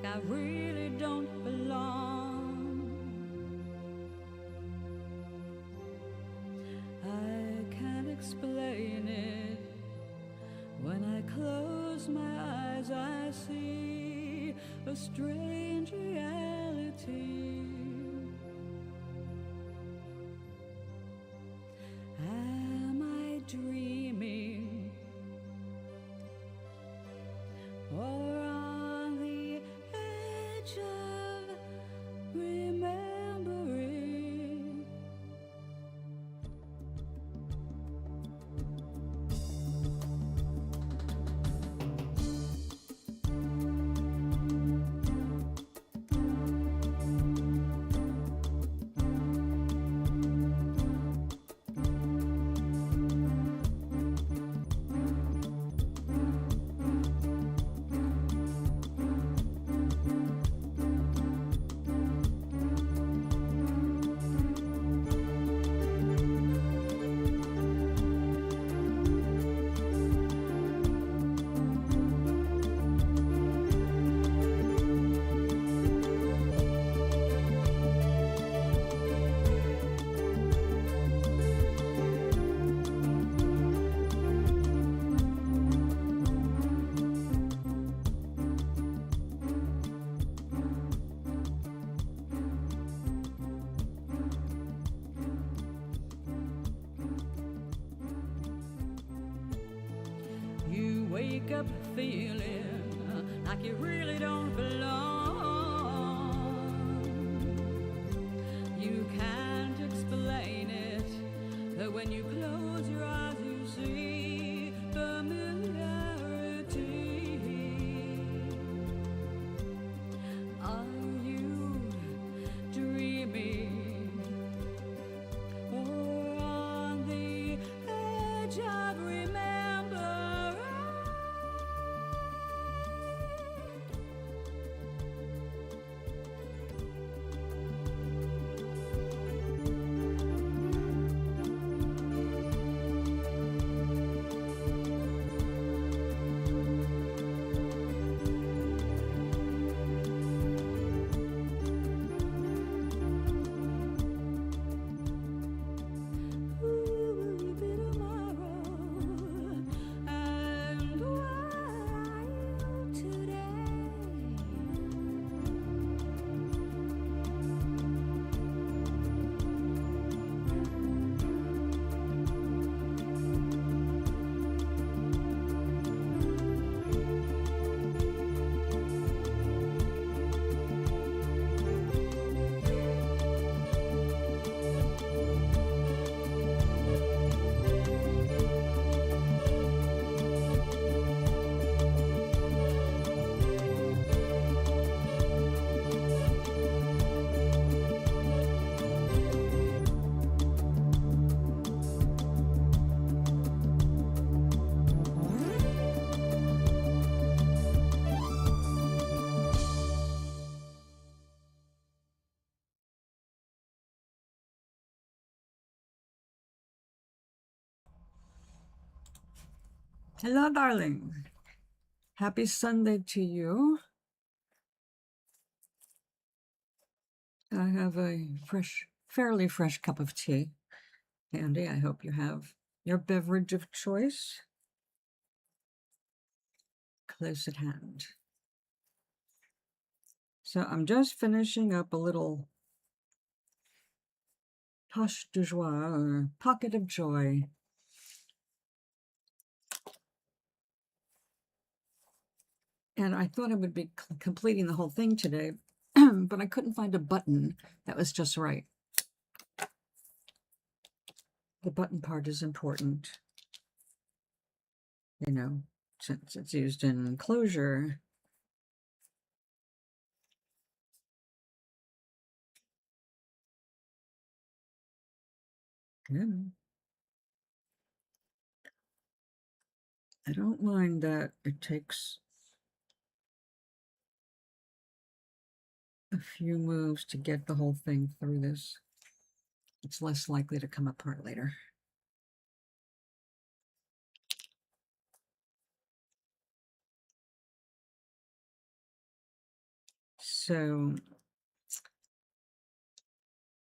like I really don't belong. I can't explain it. When I close my eyes, I see a strange reality. Am I dreaming? Or on the edge of remembering? You wake up feeling like you really don't belong. You can't explain it, but when you close your eyes you see familiarity. Are you dreaming? Or on the edge of remembering? Who will you be tomorrow? And where are you today? Hello, darling. Happy Sunday to you. I have a fairly fresh cup of tea handy. I hope you have your beverage of choice close at hand. So I'm just finishing up a little poche de joie, or pocket of joy. And I thought I would be completing the whole thing today, but I couldn't find a button that was just right. The button part is important, you know, since it's used in closure. Good. I don't mind that it takes a few moves to get the whole thing through this. It's less likely to come apart later. So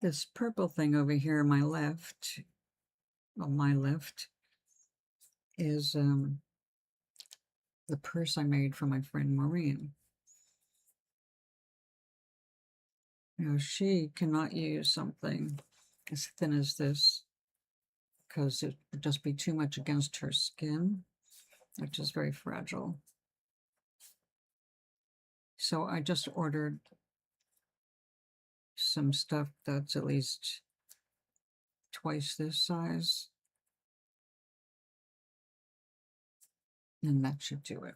this purple thing over here on my left, is the purse I made for my friend Maureen. Now, she cannot use something as thin as this because it would just be too much against her skin, which is very fragile. So I just ordered some stuff that's at least twice this size, and that should do it.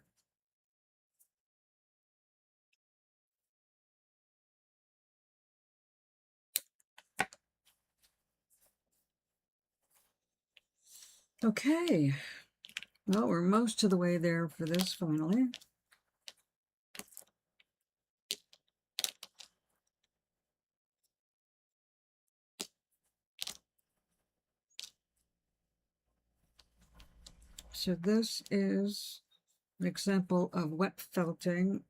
Okay, well, we're most of the way there for this finally. So this is an example of wet felting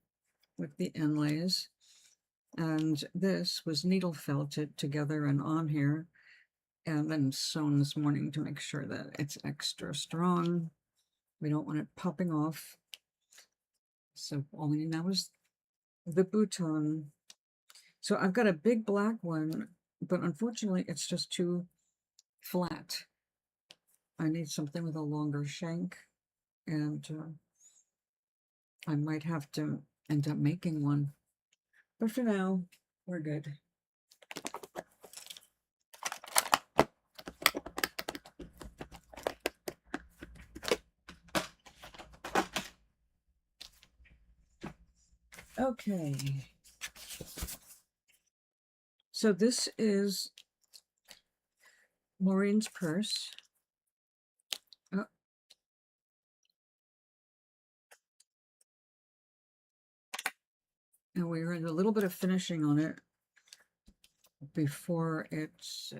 with the inlays. And this was needle felted together and on here, and then sewn this morning to make sure that it's extra strong. We don't want it popping off. So all we need now is the bouton. So I've got a big black one, but unfortunately it's just too flat. I need something with a longer shank, and I might have to end up making one. But for now, we're good. Okay. So this is Maureen's purse. Oh. And we're in a little bit of finishing on it before it's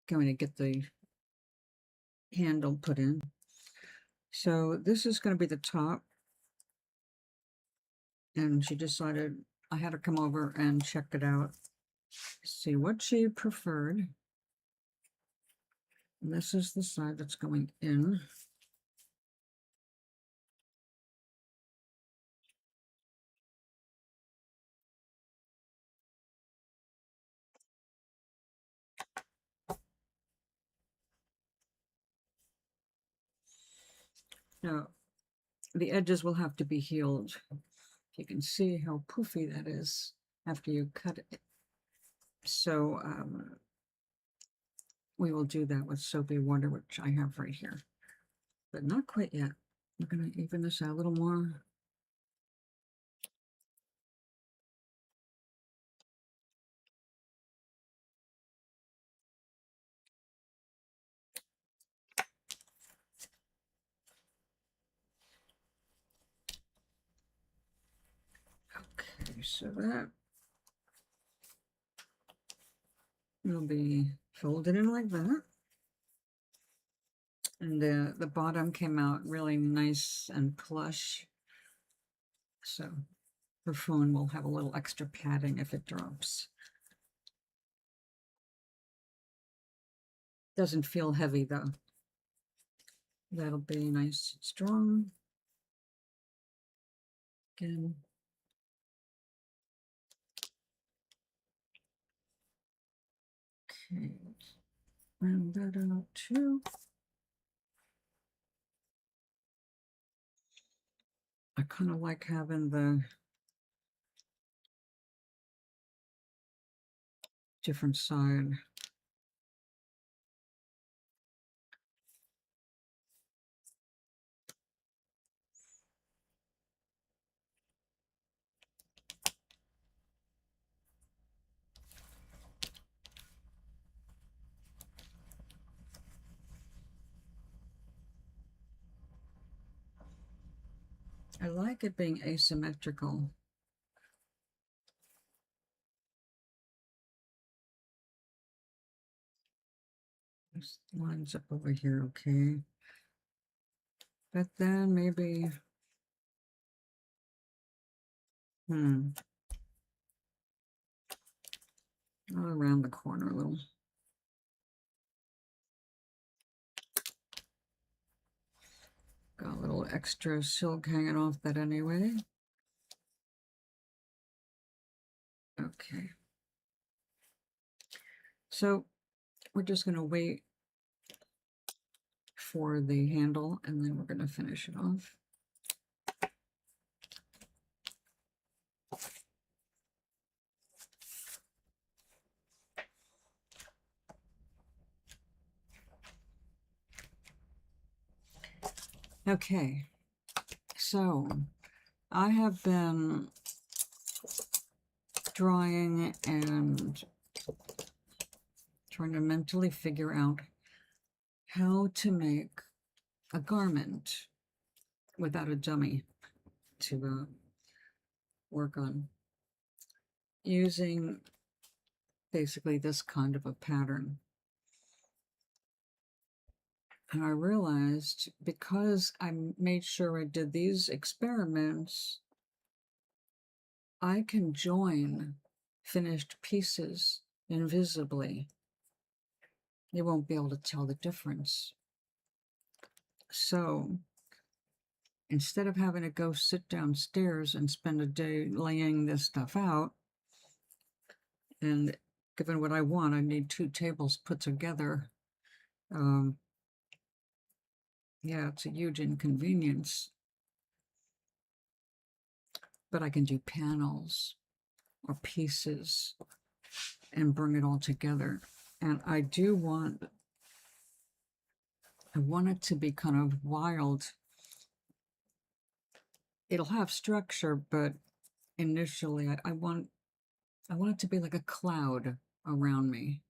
going to get the handle put in. So this is going to be the top. And she decided I had to come over and check it out, see what she preferred. And this is the side that's going in. Now, the edges will have to be healed. You can see how poofy that is after you cut it. So we will do that with soapy water, which I have right here, but not quite yet. I'm going to even this out a little more. Okay, so that will be folded in like that. And the bottom came out really nice and plush. So her phone will have a little extra padding if it drops. Doesn't feel heavy though. That'll be nice and strong. Again. Okay. Round that out too. I kind of like having the different side. I like it being asymmetrical. This lines up over here, okay. But then maybe, around the corner a little. Got a little extra silk hanging off that anyway. Okay. So we're just going to wait for the handle and then we're going to finish it off. Okay, so I have been drawing and trying to mentally figure out how to make a garment without a dummy to work on, using basically this kind of a pattern. And I realized, because I made sure I did these experiments, I can join finished pieces invisibly. You won't be able to tell the difference. So instead of having to go sit downstairs and spend a day laying this stuff out, and given what I want, I need 2 tables put together. Yeah, it's a huge inconvenience. But I can do panels or pieces and bring it all together. And I want it to be kind of wild. It'll have structure, but initially I want it to be like a cloud around me.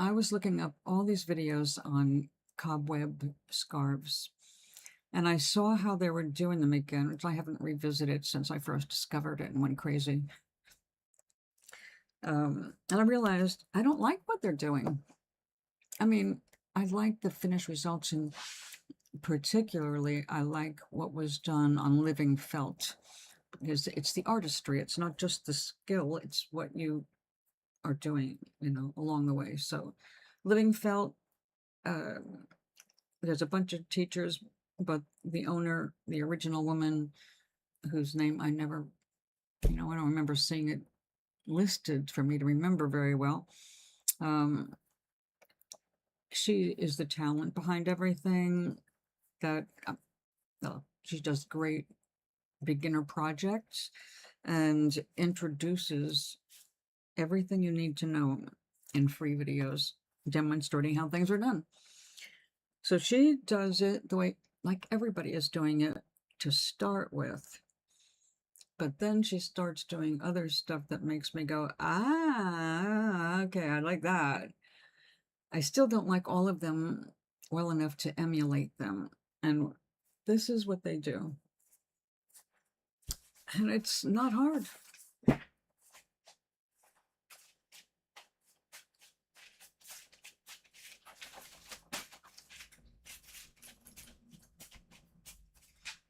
I was looking up all these videos on cobweb scarves, and I saw how they were doing them again, which I haven't revisited since I first discovered it and went crazy. And I realized I don't like what they're doing. I mean, I like the finished results, and particularly I like what was done on living felt, because it's the artistry. It's not just the skill, it's what you are doing, along the way. So living felt, there's a bunch of teachers, but the owner, the original woman, whose name I never, I don't remember seeing it listed for me to remember very well. She is the talent behind everything. That she does great beginner projects and introduces everything you need to know in free videos demonstrating how things are done. So she does it the way like everybody is doing it to start with. But then she starts doing other stuff that makes me go, okay, I like that. I still don't like all of them well enough to emulate them. And this is what they do. And it's not hard.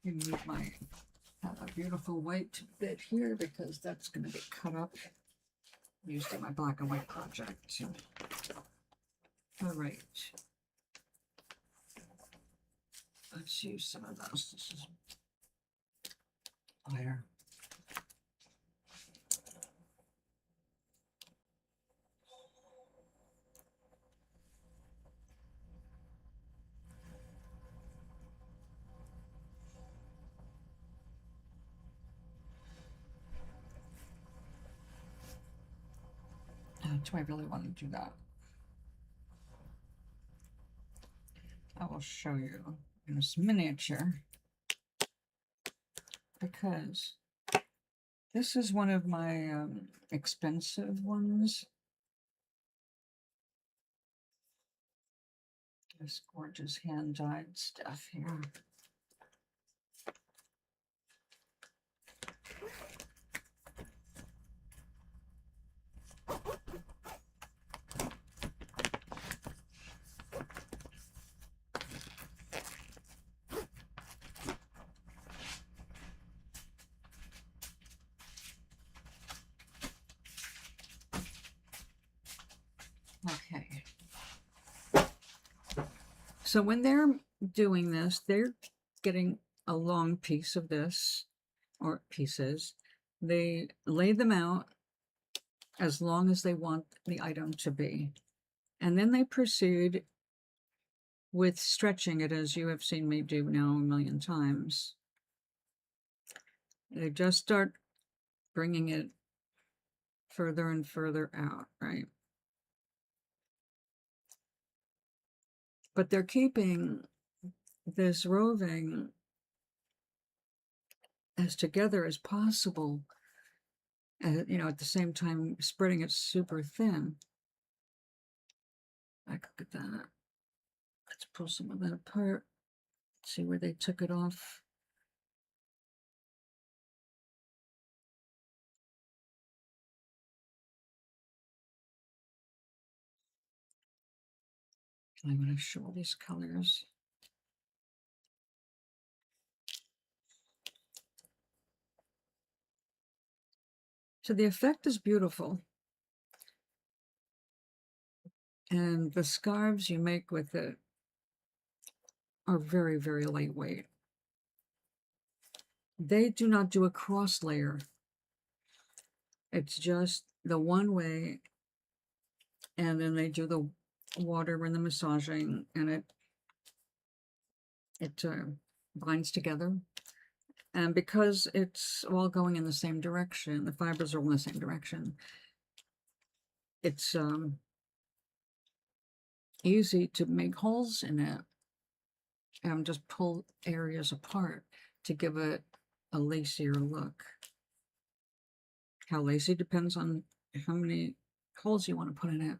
I need my beautiful white bit here because that's going to be cut up using my black and white project. All right. Let's use some of those. This is higher. Do I really want to do that? I will show you in this miniature, because this is one of my expensive ones. This gorgeous hand-dyed stuff here. Okay. So when they're doing this, they're getting a long piece of this, or pieces. They lay them out as long as they want the item to be. And then they proceed with stretching it, as you have seen me do now a million times. They just start bringing it further and further out, right? But they're keeping this roving as together as possible, you know, at the same time spreading it super thin. Look at that. Let's pull some of that apart. See where they took it off. I'm going to show these colors. So the effect is beautiful. And the scarves you make with it are very, very lightweight. They do not do a cross layer. It's just the one way, and then they do the water and the massaging, and it binds together. And because it's all going in the same direction, the fibers are all in the same direction, it's easy to make holes in it and just pull areas apart to give it a lacier look. How lacy depends on how many holes you want to put in it.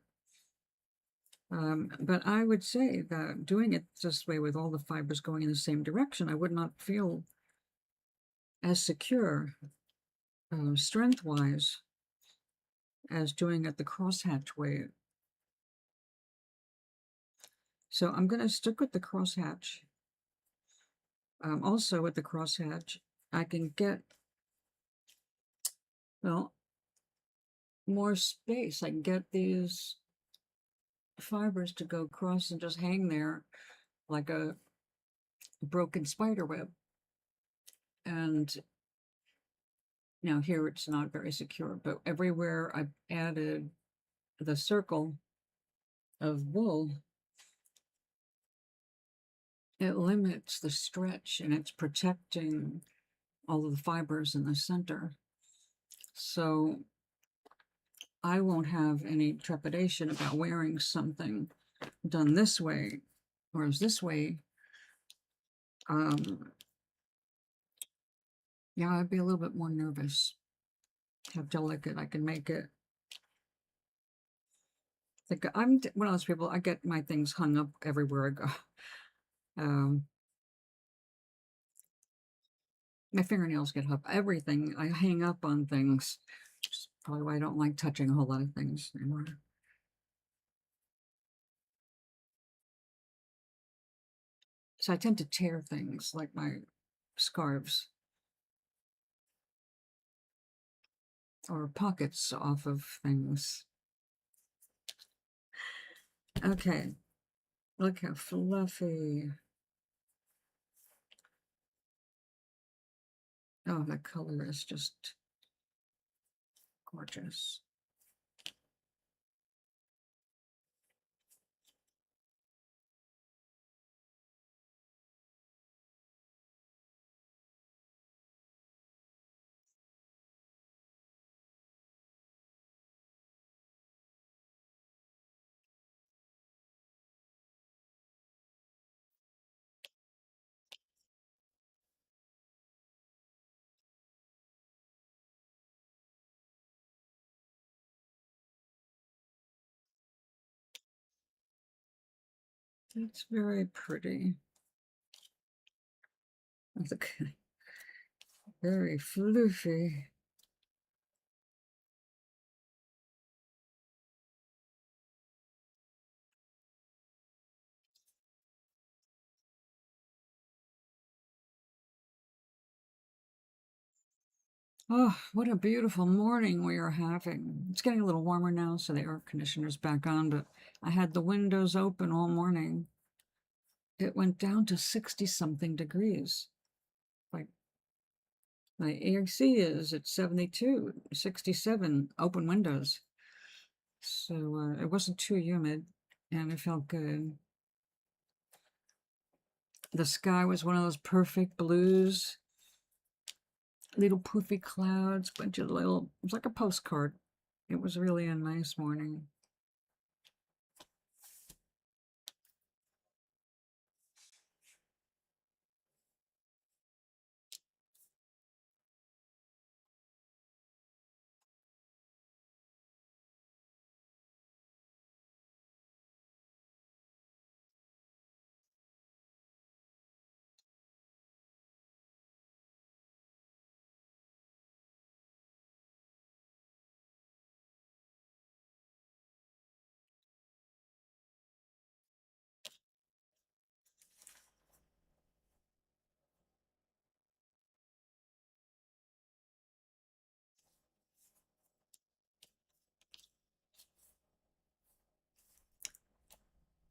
But I would say that doing it this way with all the fibers going in the same direction, I would not feel as secure, strength-wise, as doing it the crosshatch way. So I'm going to stick with the crosshatch. Also with the crosshatch, I can get, well, more space. I can get these fibers to go across and just hang there like a broken spider web. And now here it's not very secure, but everywhere I've added the circle of wool, it limits the stretch and it's protecting all of the fibers in the center. So I won't have any trepidation about wearing something done this way, whereas this way, yeah, I'd be a little bit more nervous how delicate I can make it. Like I'm one of those people, I get my things hung up everywhere I go. My fingernails get up, everything. I hang up on things. Which is probably why I don't like touching a whole lot of things anymore. So I tend to tear things like my scarves or pockets off of things. Okay, look how fluffy. Oh, that color is just gorgeous. It's very pretty. Look, very fluffy. Oh, what a beautiful morning we are having. It's getting a little warmer now, so the air conditioner's back on, but I had the windows open all morning. It went down to 60 something degrees. Like my AC is at 72, 67, open windows. So it wasn't too humid and it felt good. The sky was one of those perfect blues, little poofy clouds, bunch of little, it was like a postcard. It was really a nice morning.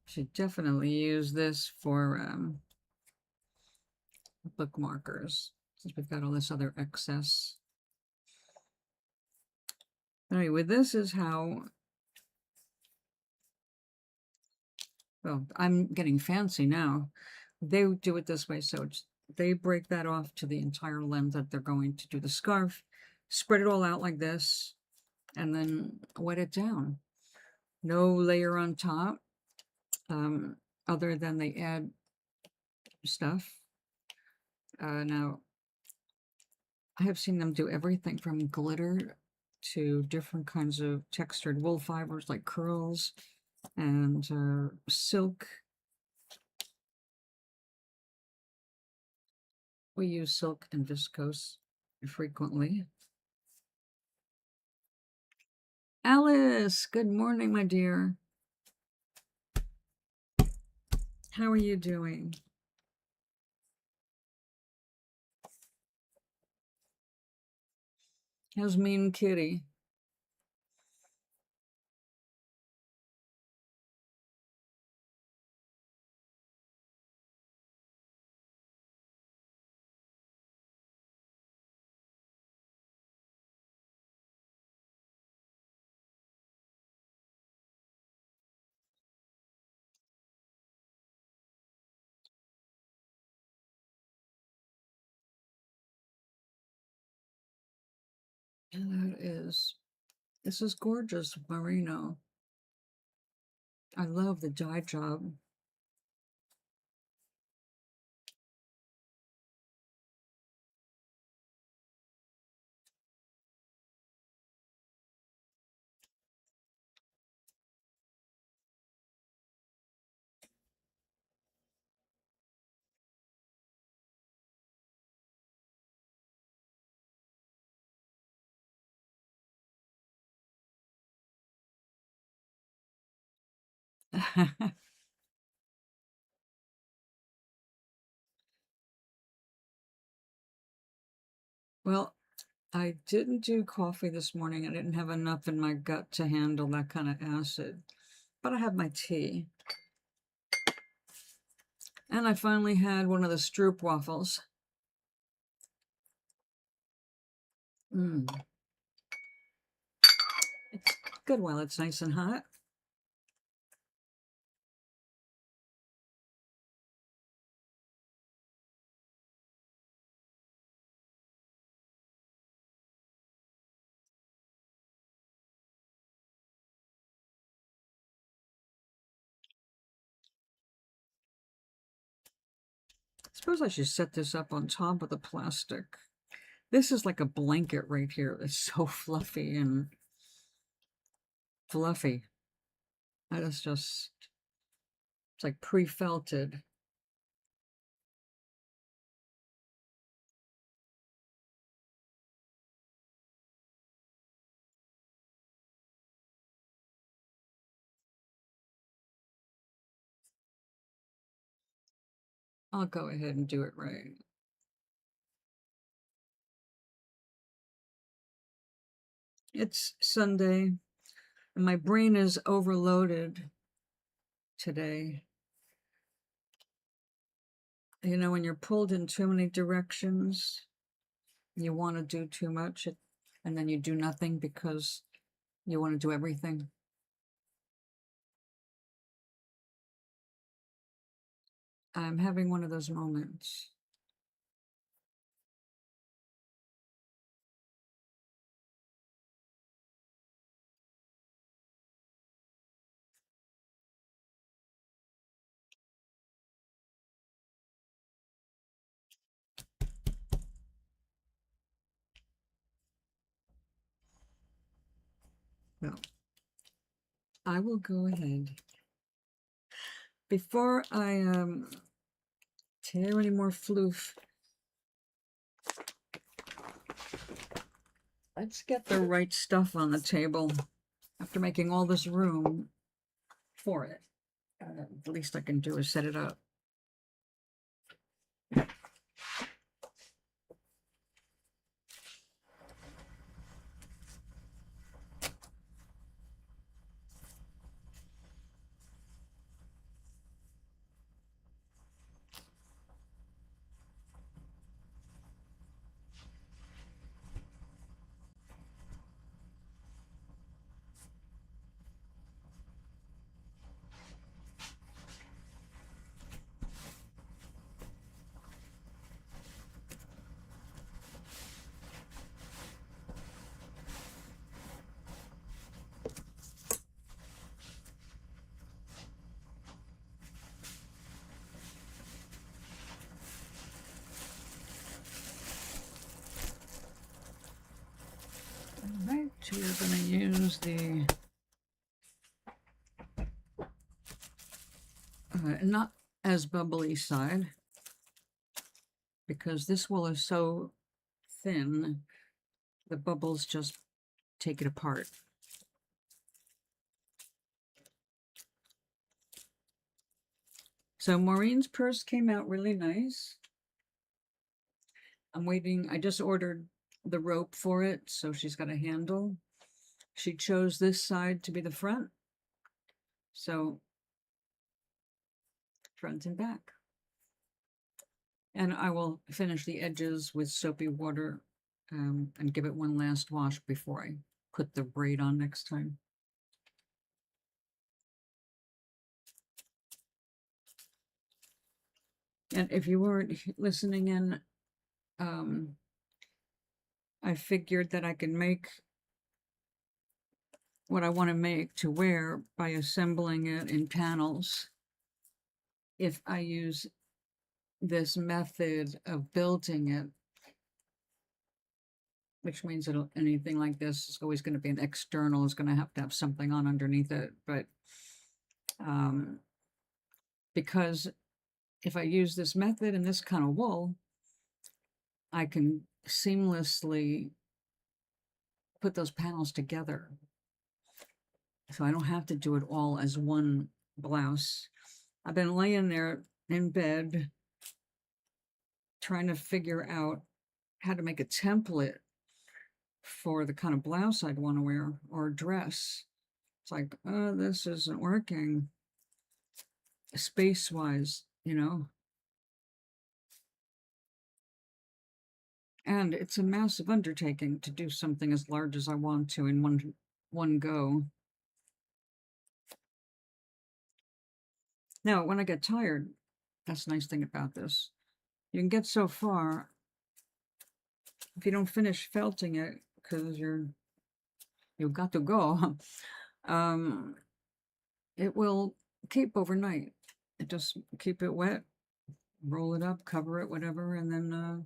Should definitely use this for bookmarkers, since we've got all this other excess. Anyway, this is how, well, I'm getting fancy now. They do it this way, so they break that off to the entire length that they're going to do the scarf, spread it all out like this, and then wet it down. No layer on top, other than they add stuff. Now, I have seen them do everything from glitter to different kinds of textured wool fibers like curls and silk. We use silk and viscose frequently. Alice, good morning, my dear. How are you doing? How's Mean Kitty? And this is gorgeous merino. I love the dye job. Well, I didn't do coffee this morning. I didn't have enough in my gut to handle that kind of acid, but I have my tea. And I finally had one of the Stroop waffles. It's good while it's nice and hot. I suppose I should set this up on top of the plastic. This is like a blanket right here. It's so fluffy and fluffy. That is just, it's like pre-felted. I'll go ahead and do it right. It's Sunday, and my brain is overloaded today. You know, when you're pulled in too many directions, you want to do too much, and then you do nothing because you want to do everything. I'm having one of those moments. Well, I will go ahead. Before I tear any more floof, let's get the right stuff on the table after making all this room for it. The least I can do is set it up. Right, we're going to use the not as bubbly side, because this wool is so thin, the bubbles just take it apart. So Maureen's purse came out really nice. I'm waiting. I just ordered the rope for it, so she's got a handle. She chose this side to be the front, so front and back. And I will finish the edges with soapy water and give it one last wash before I put the braid on next time. And if you weren't listening in, I figured that I can make what I want to make to wear by assembling it in panels. If I use this method of building it, which means that anything like this is always going to be an external, is going to have something on underneath it. But because if I use this method and this kind of wool, I can seamlessly put those panels together. So I don't have to do it all as one blouse. I've been laying there in bed trying to figure out how to make a template for the kind of blouse I'd want to wear or dress. It's like, oh, this isn't working space-wise, you know. And it's a massive undertaking to do something as large as I want to in one go. Now, when I get tired, that's the nice thing about this. You can get so far, if you don't finish felting it, because you've got to go, it will keep overnight. Just keep it wet, roll it up, cover it, whatever, and then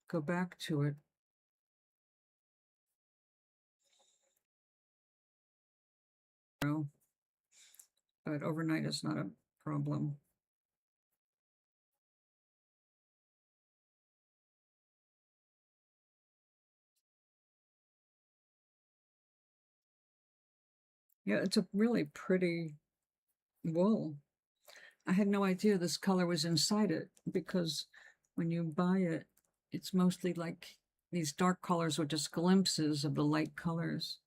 go back to it. But overnight is not a problem. Yeah, it's a really pretty wool. I had no idea this color was inside it, because when you buy it, it's mostly like these dark colors were just glimpses of the light colors.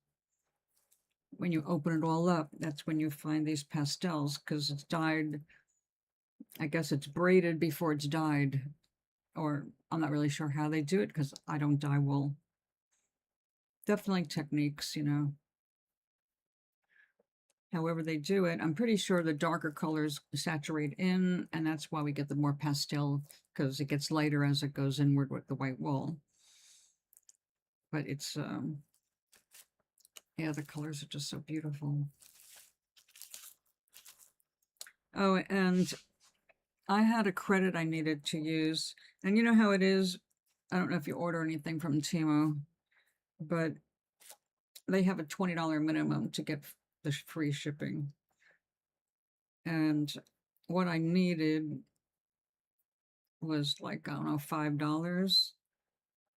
When you open it all up, that's when you find these pastels, because it's dyed, I guess it's braided before it's dyed, or I'm not really sure how they do it because I don't dye wool. Definitely techniques, you know. However they do it, I'm pretty sure the darker colors saturate in, and that's why we get the more pastel, because it gets lighter as it goes inward with the white wool. But it's, yeah, the colors are just so beautiful. Oh, and I had a credit I needed to use, and you know how it is. I don't know if you order anything from Temu, but they have a $20 minimum to get the free shipping. And what I needed was like, I don't know, $5.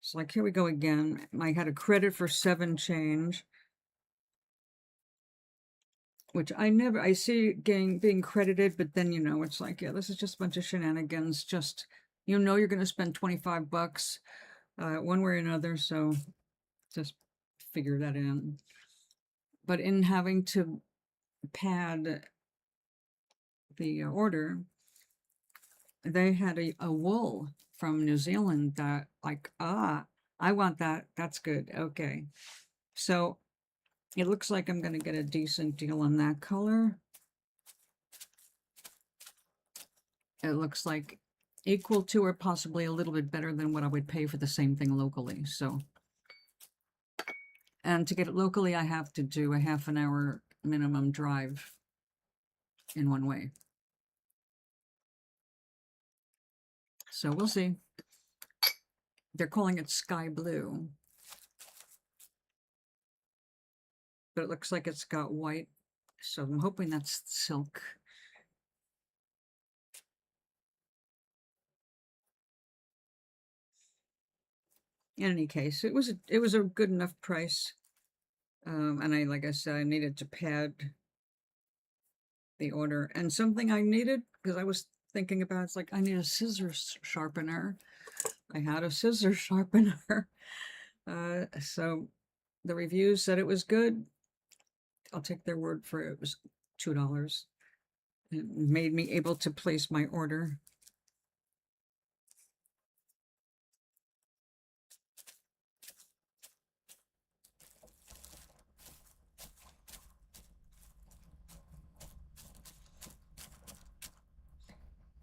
It's like, here we go again. I had a credit for 7 change, which I see being credited, but then, you know, it's like, yeah, this is just a bunch of shenanigans. Just, you know, you're going to spend $25 one way or another. So just figure that in. But in having to pad the order, they had a wool from New Zealand that, like, I want that. That's good. Okay. So it looks like I'm going to get a decent deal on that color. It looks like equal to or possibly a little bit better than what I would pay for the same thing locally. So, and to get it locally, I have to do a half-an-hour minimum drive in one way. So we'll see. They're calling it sky blue, but it looks like it's got white. So I'm hoping that's silk. In any case, it was a good enough price. And like I said, I needed to pad the order. And something I needed, because I was thinking about, it's like, I need a scissor sharpener. I had a scissor sharpener. So the reviews said it was good. I'll take their word for it. It was $2. It made me able to place my order.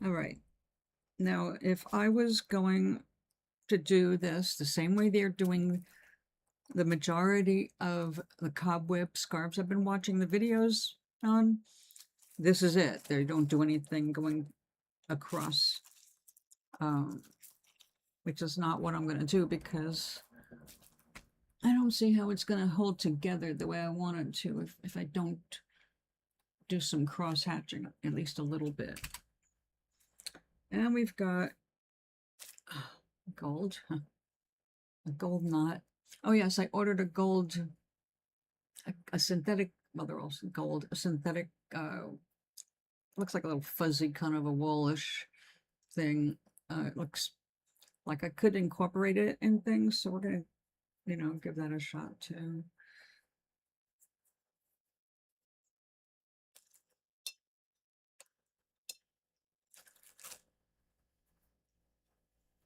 All right. Now, if I was going to do this the same way they're doing the majority of the cobweb scarves I've been watching the videos on, this is it. They don't do anything going across, which is not what I'm going to do, because I don't see how it's going to hold together the way I want it to if I don't do some cross hatching, at least a little bit. And we've got gold, a gold knot. Oh yes, I ordered a gold, a synthetic, well, they're all gold, a synthetic, looks like a little fuzzy kind of a woolish thing. It looks like I could incorporate it in things, so we're gonna, you know, give that a shot too.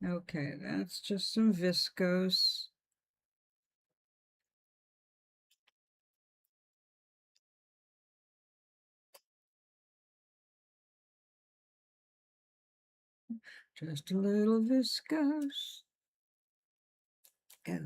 Okay, that's just some viscose. Just a little viscose. Go.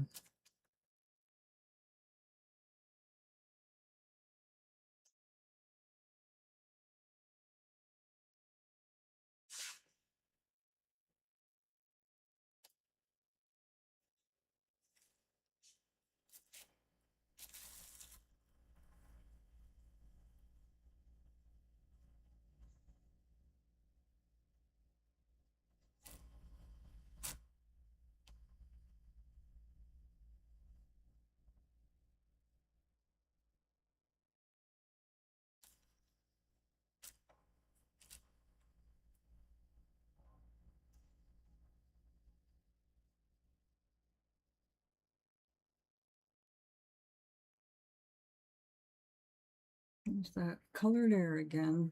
There's that colored air again.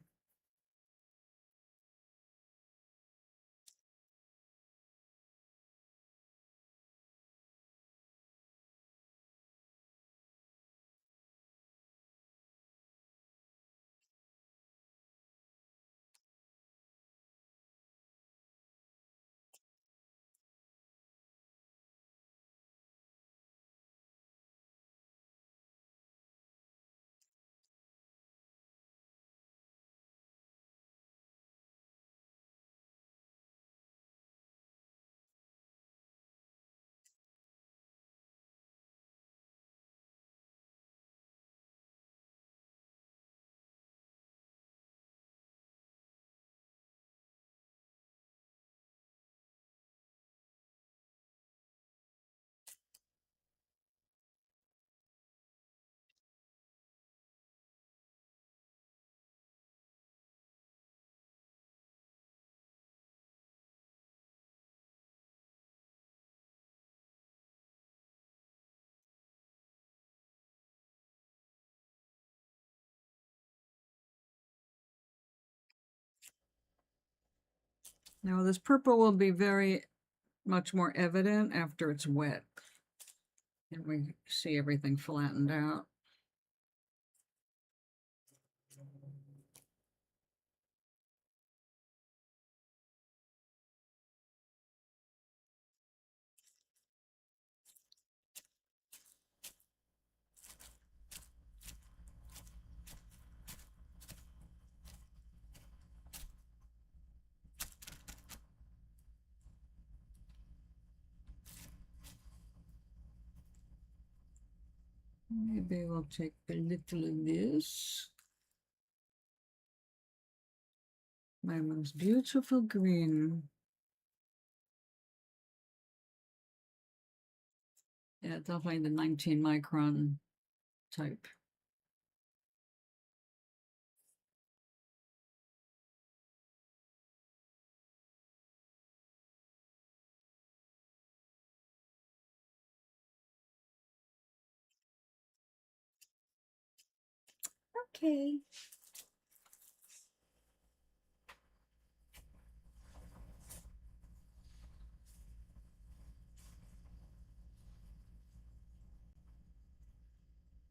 Now this purple will be very much more evident after it's wet. And we see everything flattened out. Maybe we'll take a little of this. My most beautiful green. Yeah, definitely the 19 micron type. Okay.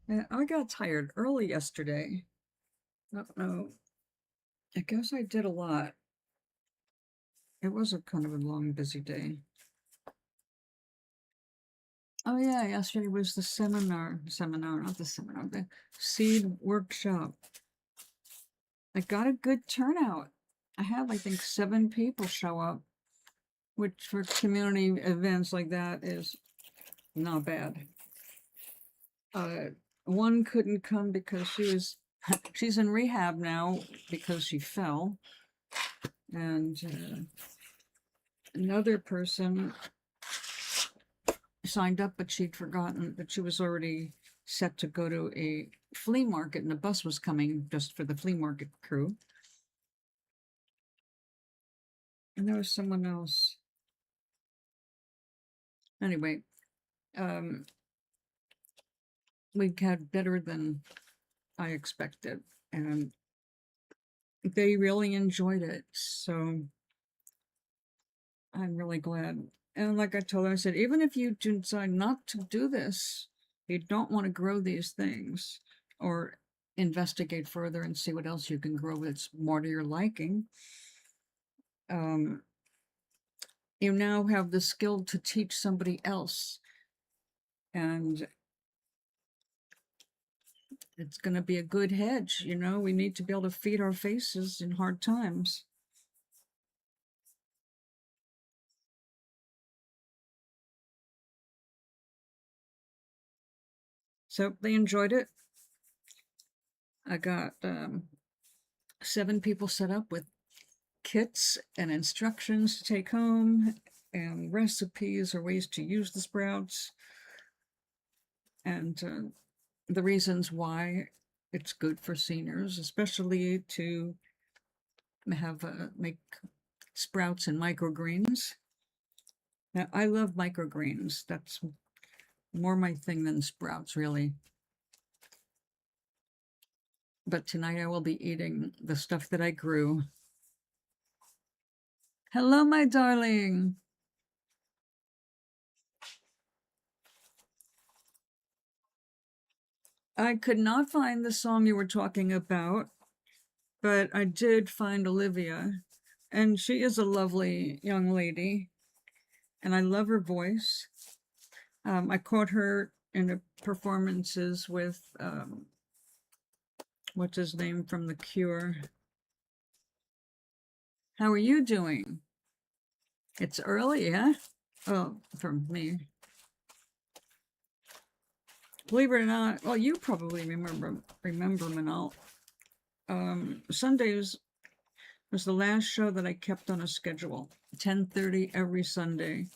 Yeah, I got tired early yesterday. No, I guess I did a lot. It was a kind of a long, busy day. Oh yeah, yesterday was the seminar, not the seminar, the seed workshop. I got a good turnout. I had, I think, 7 people show up, which for community events like that is not bad. One couldn't come because she's in rehab now because she fell. And another person signed up, but she'd forgotten that she was already set to go to a flea market and the bus was coming just for the flea market crew. And there was someone else. Anyway, we had better than I expected, and they really enjoyed it. So I'm really glad. And like I told her, I said, even if you decide not to do this, you don't want to grow these things or investigate further and see what else you can grow that's more to your liking. You now have the skill to teach somebody else. And it's going to be a good hedge. You know, we need to be able to feed our faces in hard times. So they enjoyed it. I got 7 people set up with kits and instructions to take home and recipes or ways to use the sprouts and the reasons why it's good for seniors, especially to have make sprouts and microgreens. Now, I love microgreens. That's more my thing than sprouts, really. but tonight I will be eating the stuff that I grew. Hello, my darling. I could not find the song you were talking about, but I did find Olivia, and she is a lovely young lady, and I love her voice. I caught her in the performances with, what's his name from The Cure. How are you doing? It's early, huh? Oh, for me. Believe it or not, well, you probably remember Manal. Sundays was the last show that I kept on a schedule, 10:30 every Sunday,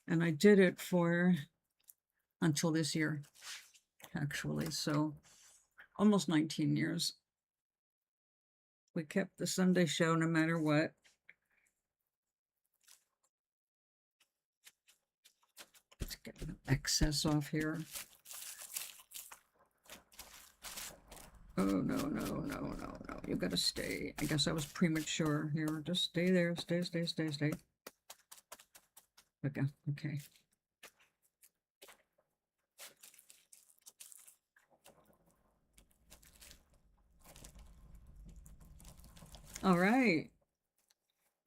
and I did it for until this year, actually. So almost 19 years. We kept the Sunday show no matter what. Let's get the excess off here. Oh, no, no, no, no, no. You gotta stay. I guess I was premature here. Just stay there. Stay. Okay, okay. All right.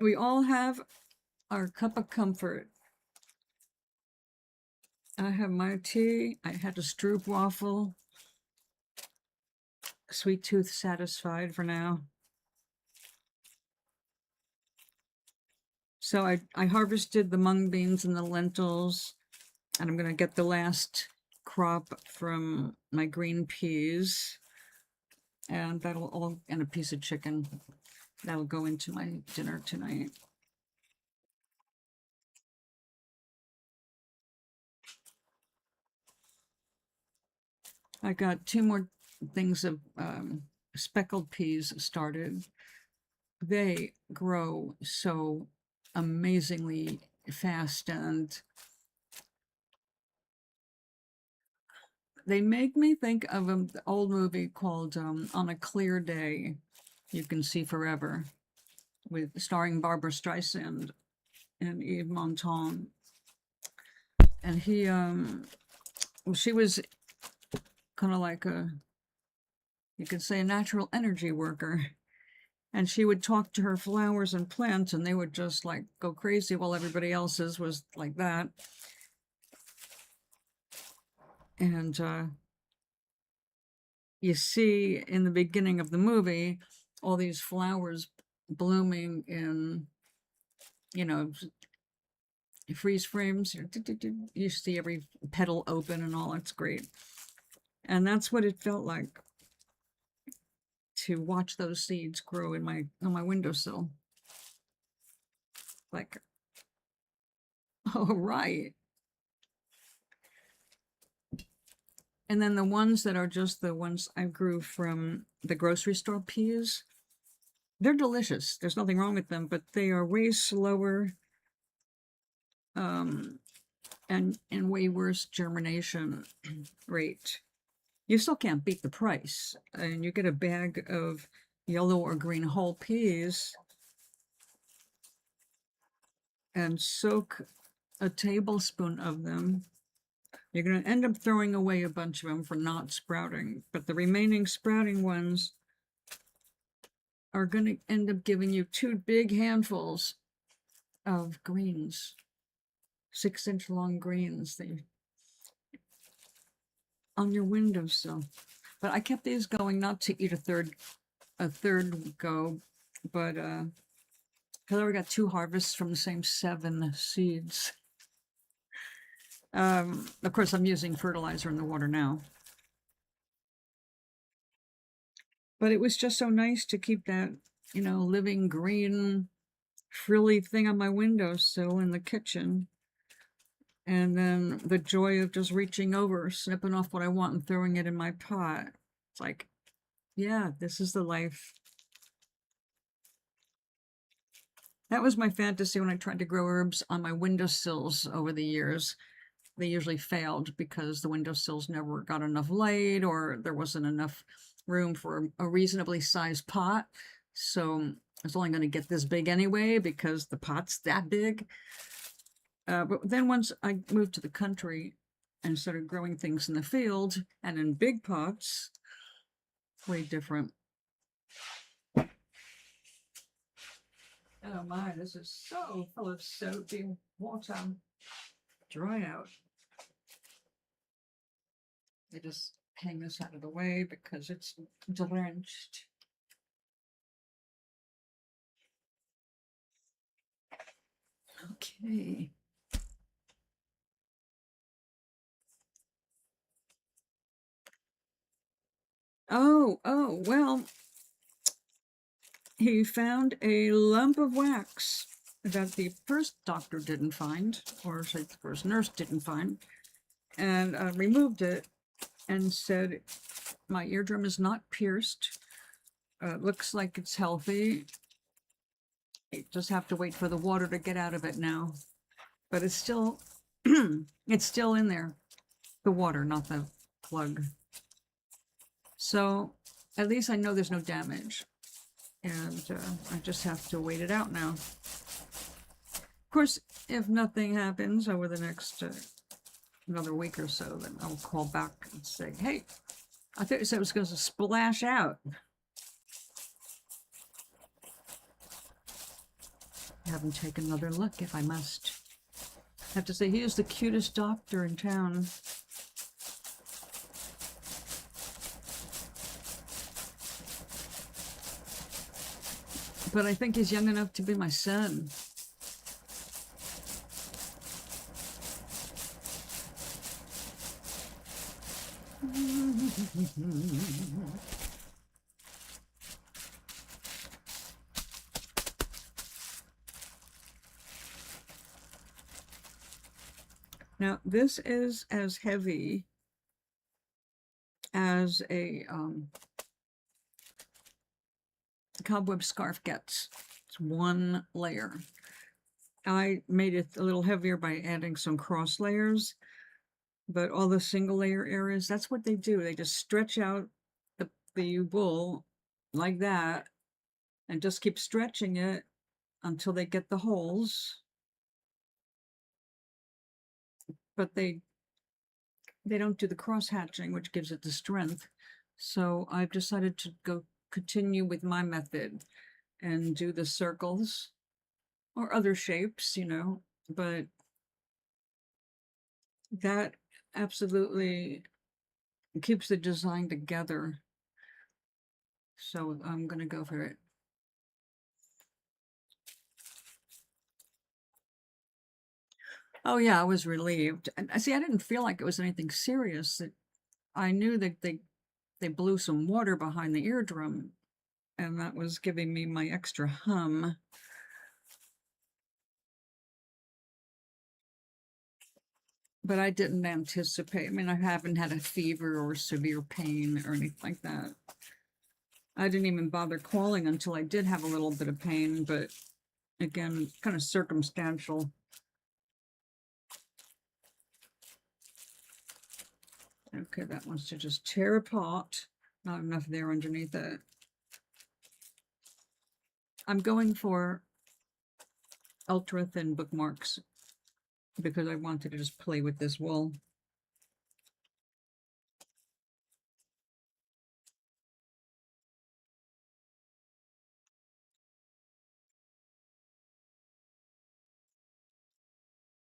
We all have our cup of comfort. I have my tea. I had a stroopwafel. Sweet tooth satisfied for now. So I harvested the mung beans and the lentils, and I'm going to get the last crop from my green peas, and that'll all, and a piece of chicken. That'll go into my dinner tonight. I got 2 more things of speckled peas started. They grow so amazingly fast, and they make me think of an old movie called On a Clear Day, You Can See Forever, with starring Barbara Streisand and Yves Montand. And she was kind of like you could say a natural energy worker. And she would talk to her flowers and plants, and they would just like go crazy while everybody else's was like that. And you see in the beginning of the movie all these flowers blooming in, freeze frames. You see every petal open and all. It's great. And that's what it felt like to watch those seeds grow on my windowsill. Like, oh, right. And then the ones that are just the ones I grew from the grocery store peas, they're delicious. There's nothing wrong with them, but they are way slower and way worse germination rate. You still can't beat the price. And you get a bag of yellow or green whole peas and soak a tablespoon of them. You're going to end up throwing away a bunch of them for not sprouting, but the remaining sprouting ones are going to end up giving you 2 big handfuls of greens, 6-inch long greens on your windowsill. But I kept these going not to eat a third go, but because I got 2 harvests from the same 7 seeds. Of course, I'm using fertilizer in the water now. But it was just so nice to keep that, living green, frilly thing on my windowsill in the kitchen. And then the joy of just reaching over, snipping off what I want and throwing it in my pot. It's like, yeah, this is the life. That was my fantasy when I tried to grow herbs on my windowsills over the years. they usually failed because the windowsills never got enough light, or there wasn't enough room for a reasonably sized pot. So I was only going to get this big anyway because the pot's that big. But then once I moved to the country and started growing things in the field and in big pots, way different. Oh my, this is so full of soapy water. Dry out. I just hang this out of the way because it's drenched. Okay. Oh, well, he found a lump of wax that the first doctor didn't find, or say the first nurse didn't find, and removed it and said, my eardrum is not pierced. Looks like it's healthy. You just have to wait for the water to get out of it now. But it's still, it's still in there. The water, not the plug. So at least I know there's no damage. And I just have to wait it out now. Of course, if nothing happens over the next another week or so, then I'll call back and say, hey, I thought you said it was going to splash out. Have him take another look if I must. I have to say, he is the cutest doctor in town. But I think he's young enough to be my son. Now, this is as heavy as a cobweb scarf gets. It's one layer. I made it a little heavier by adding some cross layers, but all the single layer areas, that's what they do. They just stretch out the wool like that and just keep stretching it until they get the holes. But they don't do the cross hatching, which gives it the strength. So I've decided to continue with my method and do the circles or other shapes, you know, but that absolutely keeps the design together. So I'm going to go for it. Oh yeah, I was relieved. And see, I didn't feel like it was anything serious. I knew that they blew some water behind the eardrum, and that was giving me my extra hum. But I didn't anticipate. I mean, I haven't had a fever or severe pain or anything like that. I didn't even bother calling until I did have a little bit of pain, but again, kind of circumstantial. Okay, that wants to just tear apart. Not enough there underneath it. I'm going for ultra thin bookmarks because I wanted to just play with this wool.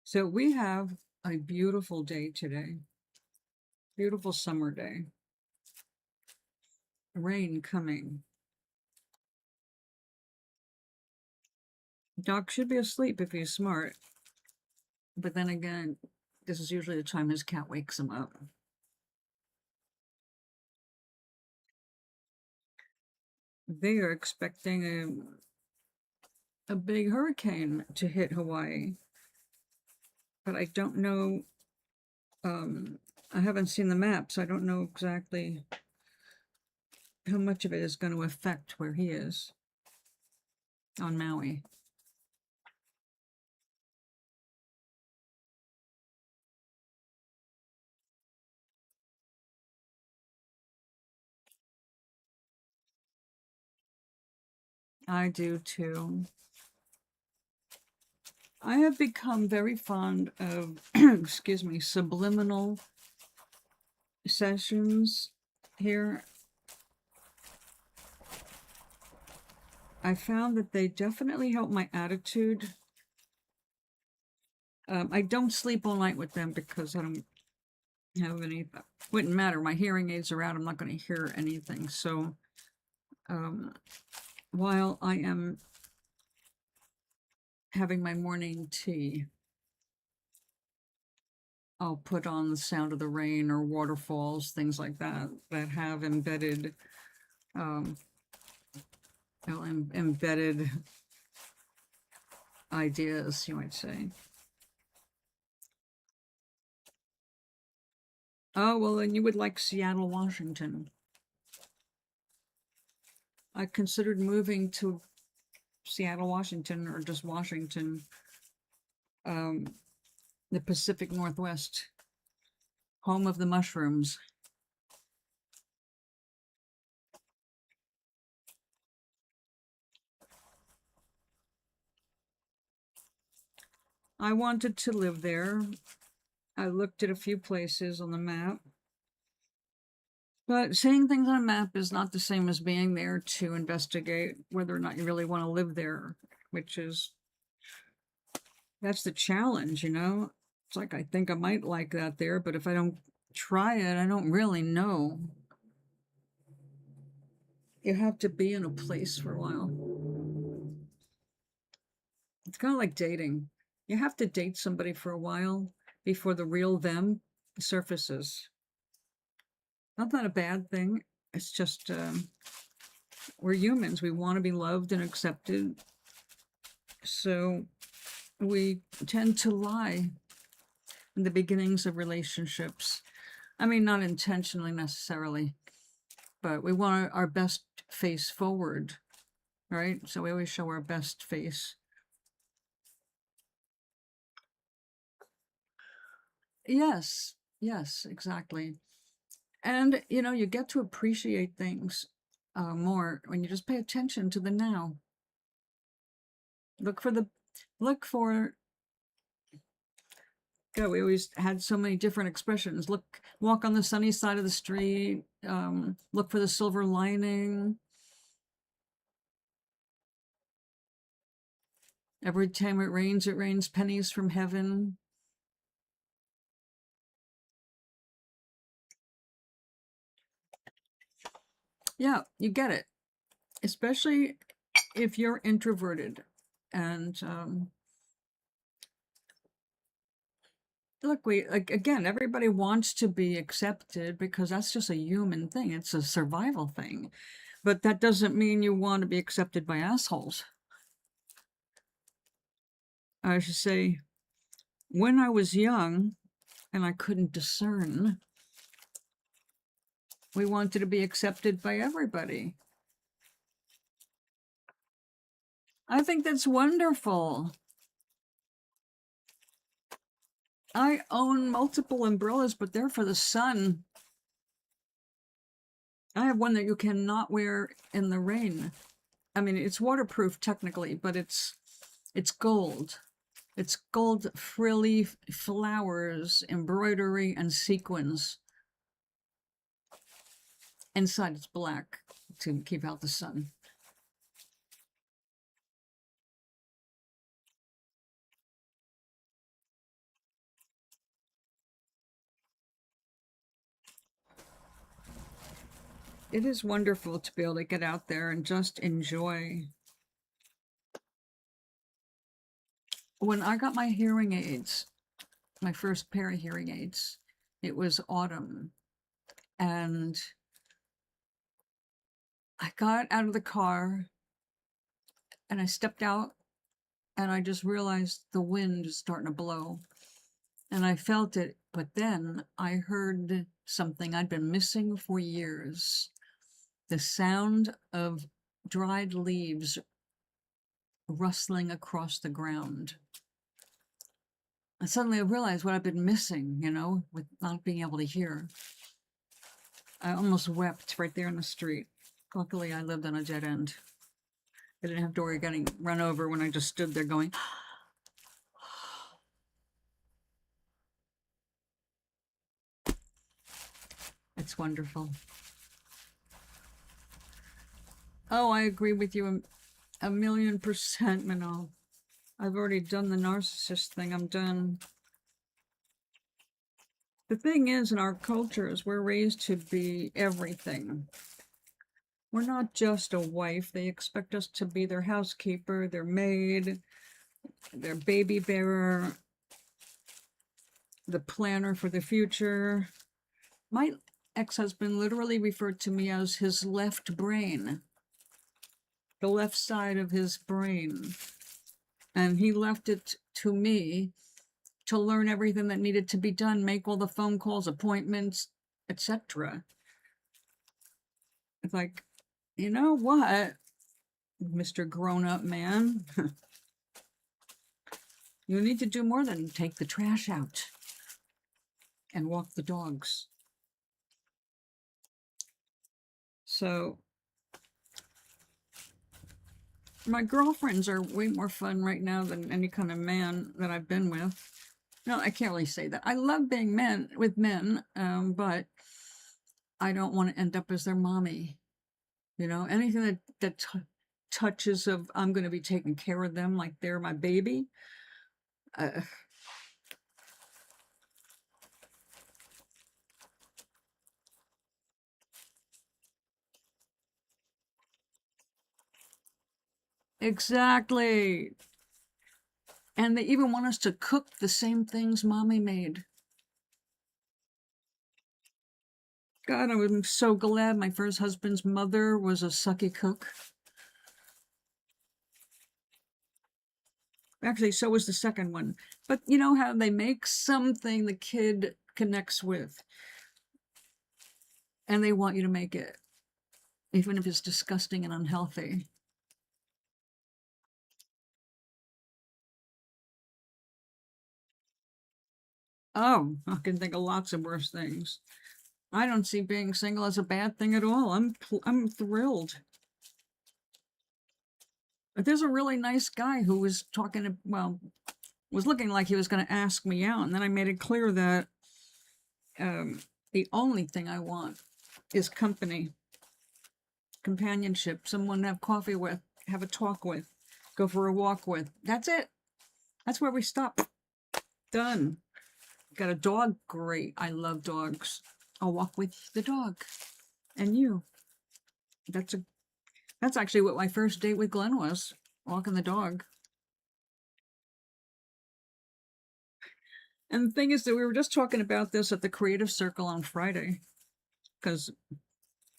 So we have a beautiful day today. Beautiful summer day. Rain coming. Doc should be asleep if he's smart. But then again, this is usually the time his cat wakes him up. They are expecting a big hurricane to hit Hawaii. But I don't know, I haven't seen the map, so I don't know exactly how much of it is going to affect where he is on Maui. I do too. I have become very fond of, excuse me, subliminal sessions here. I found that they definitely help my attitude. I don't sleep all night with them because I don't have any, wouldn't matter. My hearing aids are out. I'm not going to hear anything. So while I am having my morning tea, I'll put on the sound of the rain or waterfalls, things like that, that have embedded, embedded ideas, you might say. Oh, well, then you would like Seattle, Washington. I considered moving to Seattle, Washington, or just Washington, the Pacific Northwest, home of the mushrooms. I wanted to live there. I looked at a few places on the map. But seeing things on a map is not the same as being there to investigate whether or not you really want to live there, which is, that's the challenge, you know? It's like, I think I might like that there, but if I don't try it, I don't really know. You have to be in a place for a while. It's kind of like dating. You have to date somebody for a while before the real them surfaces. Not that a bad thing. It's just we're humans. We want to be loved and accepted. So we tend to lie in the beginnings of relationships. I mean, not intentionally necessarily, but we want our best face forward, right? So we always show our best face. Yes, yes, exactly. And, you know, you get to appreciate things more when you just pay attention to the now. Look for, God, we always had so many different expressions. Walk on the sunny side of the street, look for the silver lining. Every time it rains pennies from heaven. Yeah, you get it. Especially if you're introverted. And look, again, everybody wants to be accepted because that's just a human thing. It's a survival thing. But that doesn't mean you want to be accepted by assholes. I should say, when I was young and I couldn't discern, we wanted to be accepted by everybody. I think that's wonderful. I own multiple umbrellas, but they're for the sun. I have one that you cannot wear in the rain. I mean, it's waterproof technically, but it's gold. It's gold frilly flowers, embroidery, and sequins. Inside it's black to keep out the sun. It is wonderful to be able to get out there and just enjoy. When I got my hearing aids, my first pair of hearing aids, it was autumn. And I got out of the car and I stepped out and I just realized the wind is starting to blow. And I felt it, but then I heard something I'd been missing for years. The sound of dried leaves rustling across the ground. And suddenly I realized what I've been missing, you know, with not being able to hear. I almost wept right there in the street. Luckily, I lived on a dead end. I didn't have to worry getting run over when I just stood there going, it's wonderful. Oh, I agree with you a million percent, Manal. I've already done the narcissist thing. I'm done. The thing is, in our cultures, we're raised to be everything. We're not just a wife. They expect us to be their housekeeper, their maid, their baby bearer, the planner for the future. My ex-husband literally referred to me as his left brain, the left side of his brain. And he left it to me to learn everything that needed to be done, make all the phone calls, appointments, etc. It's like, you know what, Mr. Grown-up man? You need to do more than take the trash out and walk the dogs. So my girlfriends are way more fun right now than any kind of man that I've been with. No, I can't really say that. I love being with men, but I don't want to end up as their mommy. You know, anything that touches of I'm going to be taking care of them like they're my baby. Exactly. And they even want us to cook the same things mommy made. God, I'm so glad my first husband's mother was a sucky cook. Actually, so was the second one. But you know how they make something the kid connects with, and they want you to make it, even if it's disgusting and unhealthy. Oh, I can think of lots of worse things. I don't see being single as a bad thing at all. I'm thrilled. But there's a really nice guy who was talking to, well, was looking like he was going to ask me out, and then I made it clear that the only thing I want is company, companionship, someone to have coffee with, have a talk with, go for a walk with. That's it. That's where we stop. Done. Got a dog? Great. I love dogs. I'll walk with the dog. And you. That's actually what my first date with Glenn was, walking the dog. And the thing is that we were just talking about this at the Creative Circle on Friday, because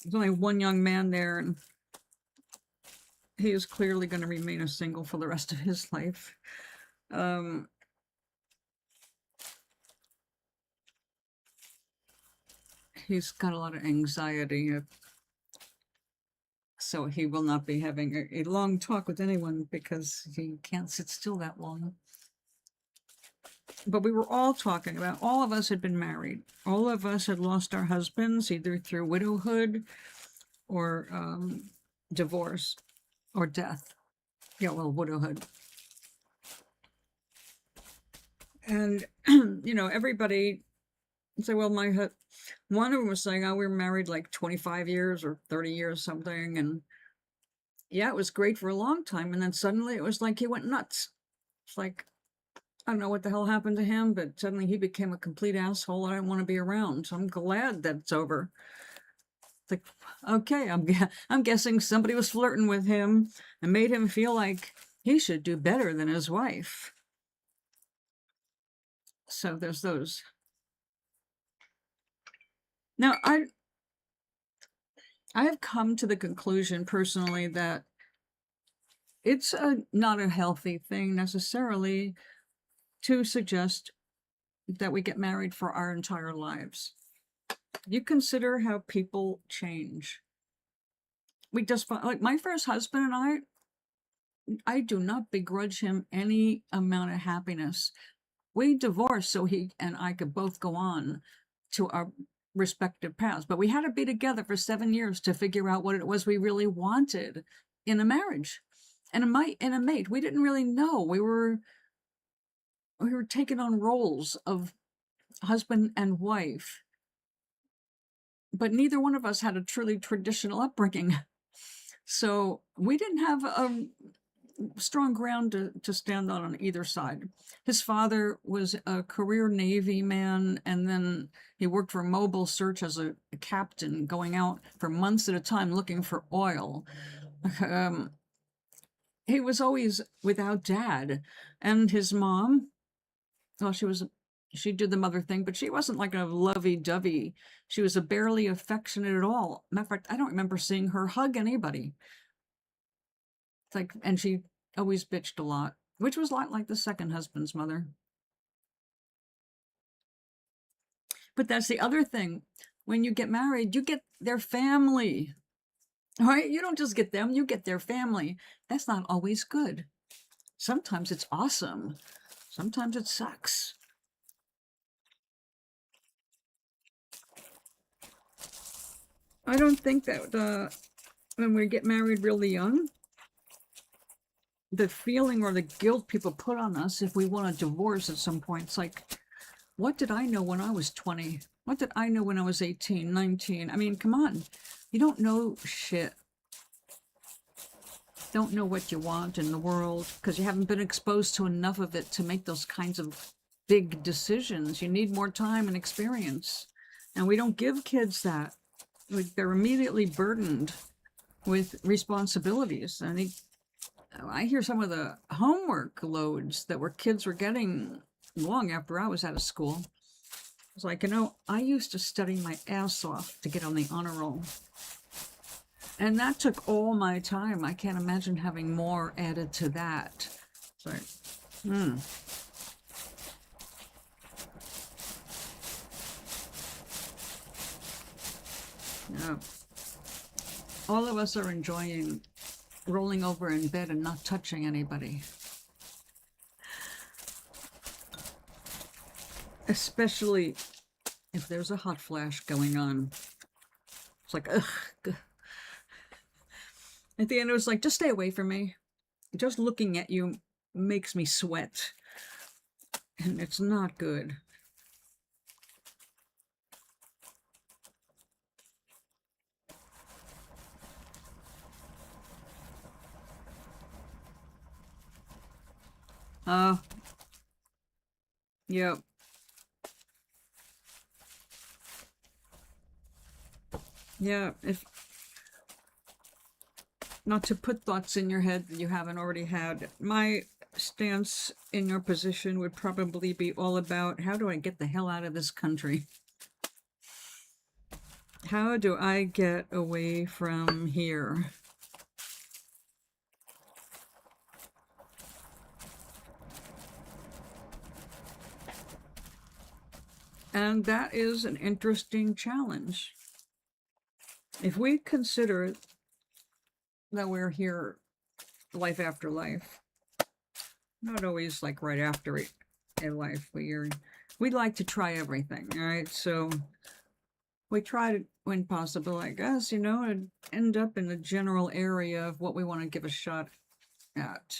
there's only one young man there, and he is clearly going to remain a single for the rest of his life. He's got a lot of anxiety, so he will not be having a long talk with anyone because he can't sit still that long. But we were all talking about, all of us had been married. All of us had lost our husbands, either through widowhood or divorce or death. Yeah, well, widowhood. And, you know, everybody say, well, one of them was saying, oh, we were married like 25 years or 30 years, something. And yeah, it was great for a long time. And then suddenly it was like he went nuts. It's like, I don't know what the hell happened to him, but suddenly he became a complete asshole I don't want to be around. So I'm glad that it's over. It's like, okay, I'm guessing somebody was flirting with him and made him feel like he should do better than his wife. So there's those. Now, I have come to the conclusion personally that it's not a healthy thing necessarily to suggest that we get married for our entire lives. You consider how people change. We just, like my first husband and I do not begrudge him any amount of happiness. We divorced so he and I could both go on to our respective paths, but we had to be together for 7 years to figure out what it was we really wanted in a marriage. and a mate. We didn't really know. We were taking on roles of husband and wife, but neither one of us had a truly traditional upbringing. So we didn't have a strong ground to stand on either side. His father was a career Navy man, and then he worked for Mobile Search as a captain, going out for months at a time looking for oil. He was always without dad. And his mom, well, she did the mother thing, but she wasn't like a lovey-dovey. She was a barely affectionate at all. Matter of fact, I don't remember seeing her hug anybody. It's like, and she always bitched a lot, which was a lot like the second husband's mother. But that's the other thing. When you get married, you get their family. All right? You don't just get them, you get their family. That's not always good. Sometimes it's awesome. Sometimes it sucks. I don't think that when we get married really young, the feeling or the guilt people put on us if we want a divorce at some point, it's like, what did I know when I was 20? What did I know when I was 18, 19? I mean, come on. You don't know shit. Don't know what you want in the world because you haven't been exposed to enough of it to make those kinds of big decisions. You need more time and experience. And we don't give kids that. They're immediately burdened with responsibilities. I hear some of the homework loads that kids were getting long after I was out of school. It's like, I used to study my ass off to get on the honor roll. And that took all my time. I can't imagine having more added to that. It's like, Yeah. All of us are enjoying rolling over in bed and not touching anybody. Especially if there's a hot flash going on. It's like, ugh. At the end, it was like, just stay away from me. Just looking at you makes me sweat. And it's not good. Yep. Yeah, if not to put thoughts in your head that you haven't already had, my stance in your position would probably be all about, how do I get the hell out of this country? How do I get away from here? And that is an interesting challenge. If we consider that we're here life after life, not always like right after it in life, we like to try everything, all right? So we try to, when possible, I guess, and end up in the general area of what we want to give a shot at.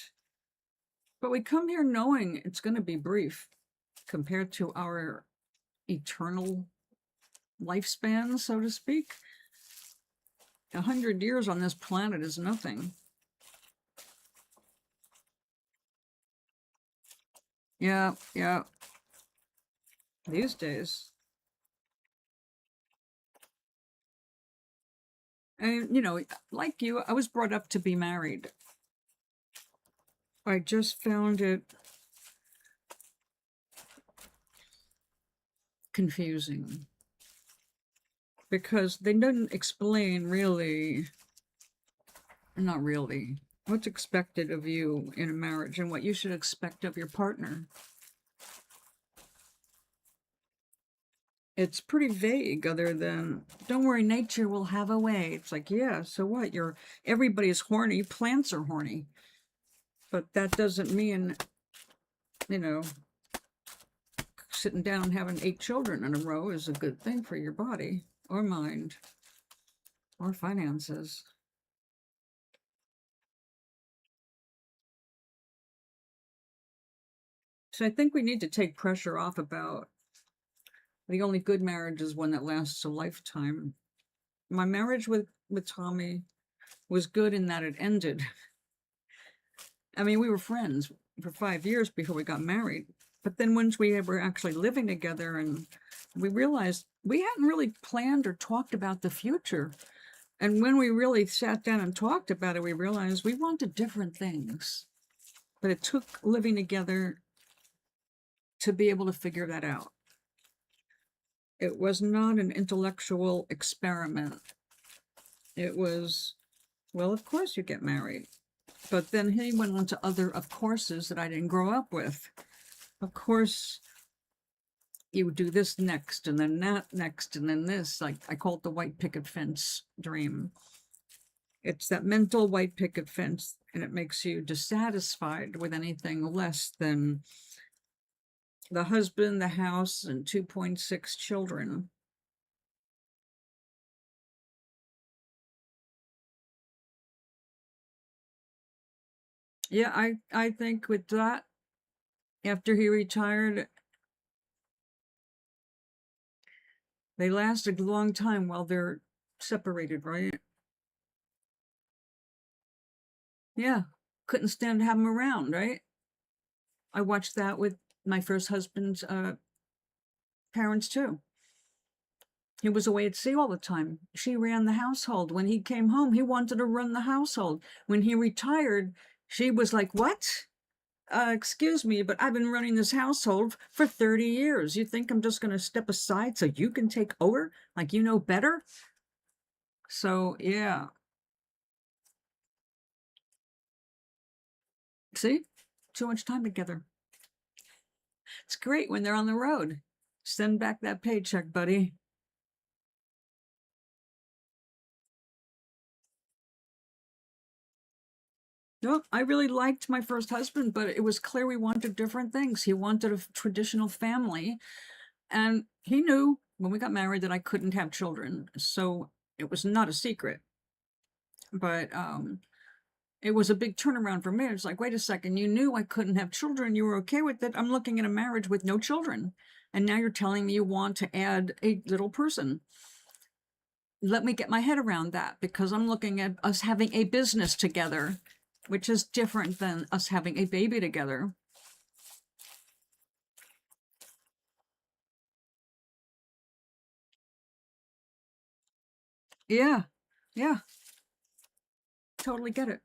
But we come here knowing it's going to be brief compared to our eternal lifespan, so to speak. 100 years on this planet is nothing. Yeah. These days. And, like you, I was brought up to be married. I just found it confusing because they didn't explain really, not really, what's expected of you in a marriage and what you should expect of your partner. It's pretty vague, other than, don't worry, nature will have a way. It's like, yeah, so what? Everybody's horny, plants are horny. But that doesn't mean, sitting down and having 8 children in a row is a good thing for your body or mind or finances. So I think we need to take pressure off about the only good marriage is one that lasts a lifetime. My marriage with Tommy was good in that it ended. I mean, we were friends for 5 years before we got married. But then once we were actually living together and we realized we hadn't really planned or talked about the future. And when we really sat down and talked about it, we realized we wanted different things. But it took living together to be able to figure that out. It was not an intellectual experiment. It was, well, of course you get married. But then he went on to other of courses that I didn't grow up with. Of course, you would do this next, and then that next, and then this. Like I call it the white picket fence dream. It's that mental white picket fence, and it makes you dissatisfied with anything less than the husband, the house, and 2.6 children. Yeah, I think with that, after he retired, they lasted a long time while they're separated, right? Yeah, couldn't stand to have him around, right? I watched that with my first husband's parents too. He was away at sea all the time. She ran the household. When he came home, he wanted to run the household. When he retired, she was like, what? Excuse me, but I've been running this household for 30 years. You think I'm just going to step aside so you can take over? Like you know better? So, yeah. See? Too much time together. It's great when they're on the road. Send back that paycheck, buddy. No, I really liked my first husband, but it was clear we wanted different things. He wanted a traditional family, and he knew when we got married that I couldn't have children. So it was not a secret. But it was a big turnaround for me. It's like, wait a second, you knew I couldn't have children. You were okay with it. I'm looking at a marriage with no children. And now you're telling me you want to add a little person. Let me get my head around that, because I'm looking at us having a business together, which is different than us having a baby together. Yeah, yeah, totally get it.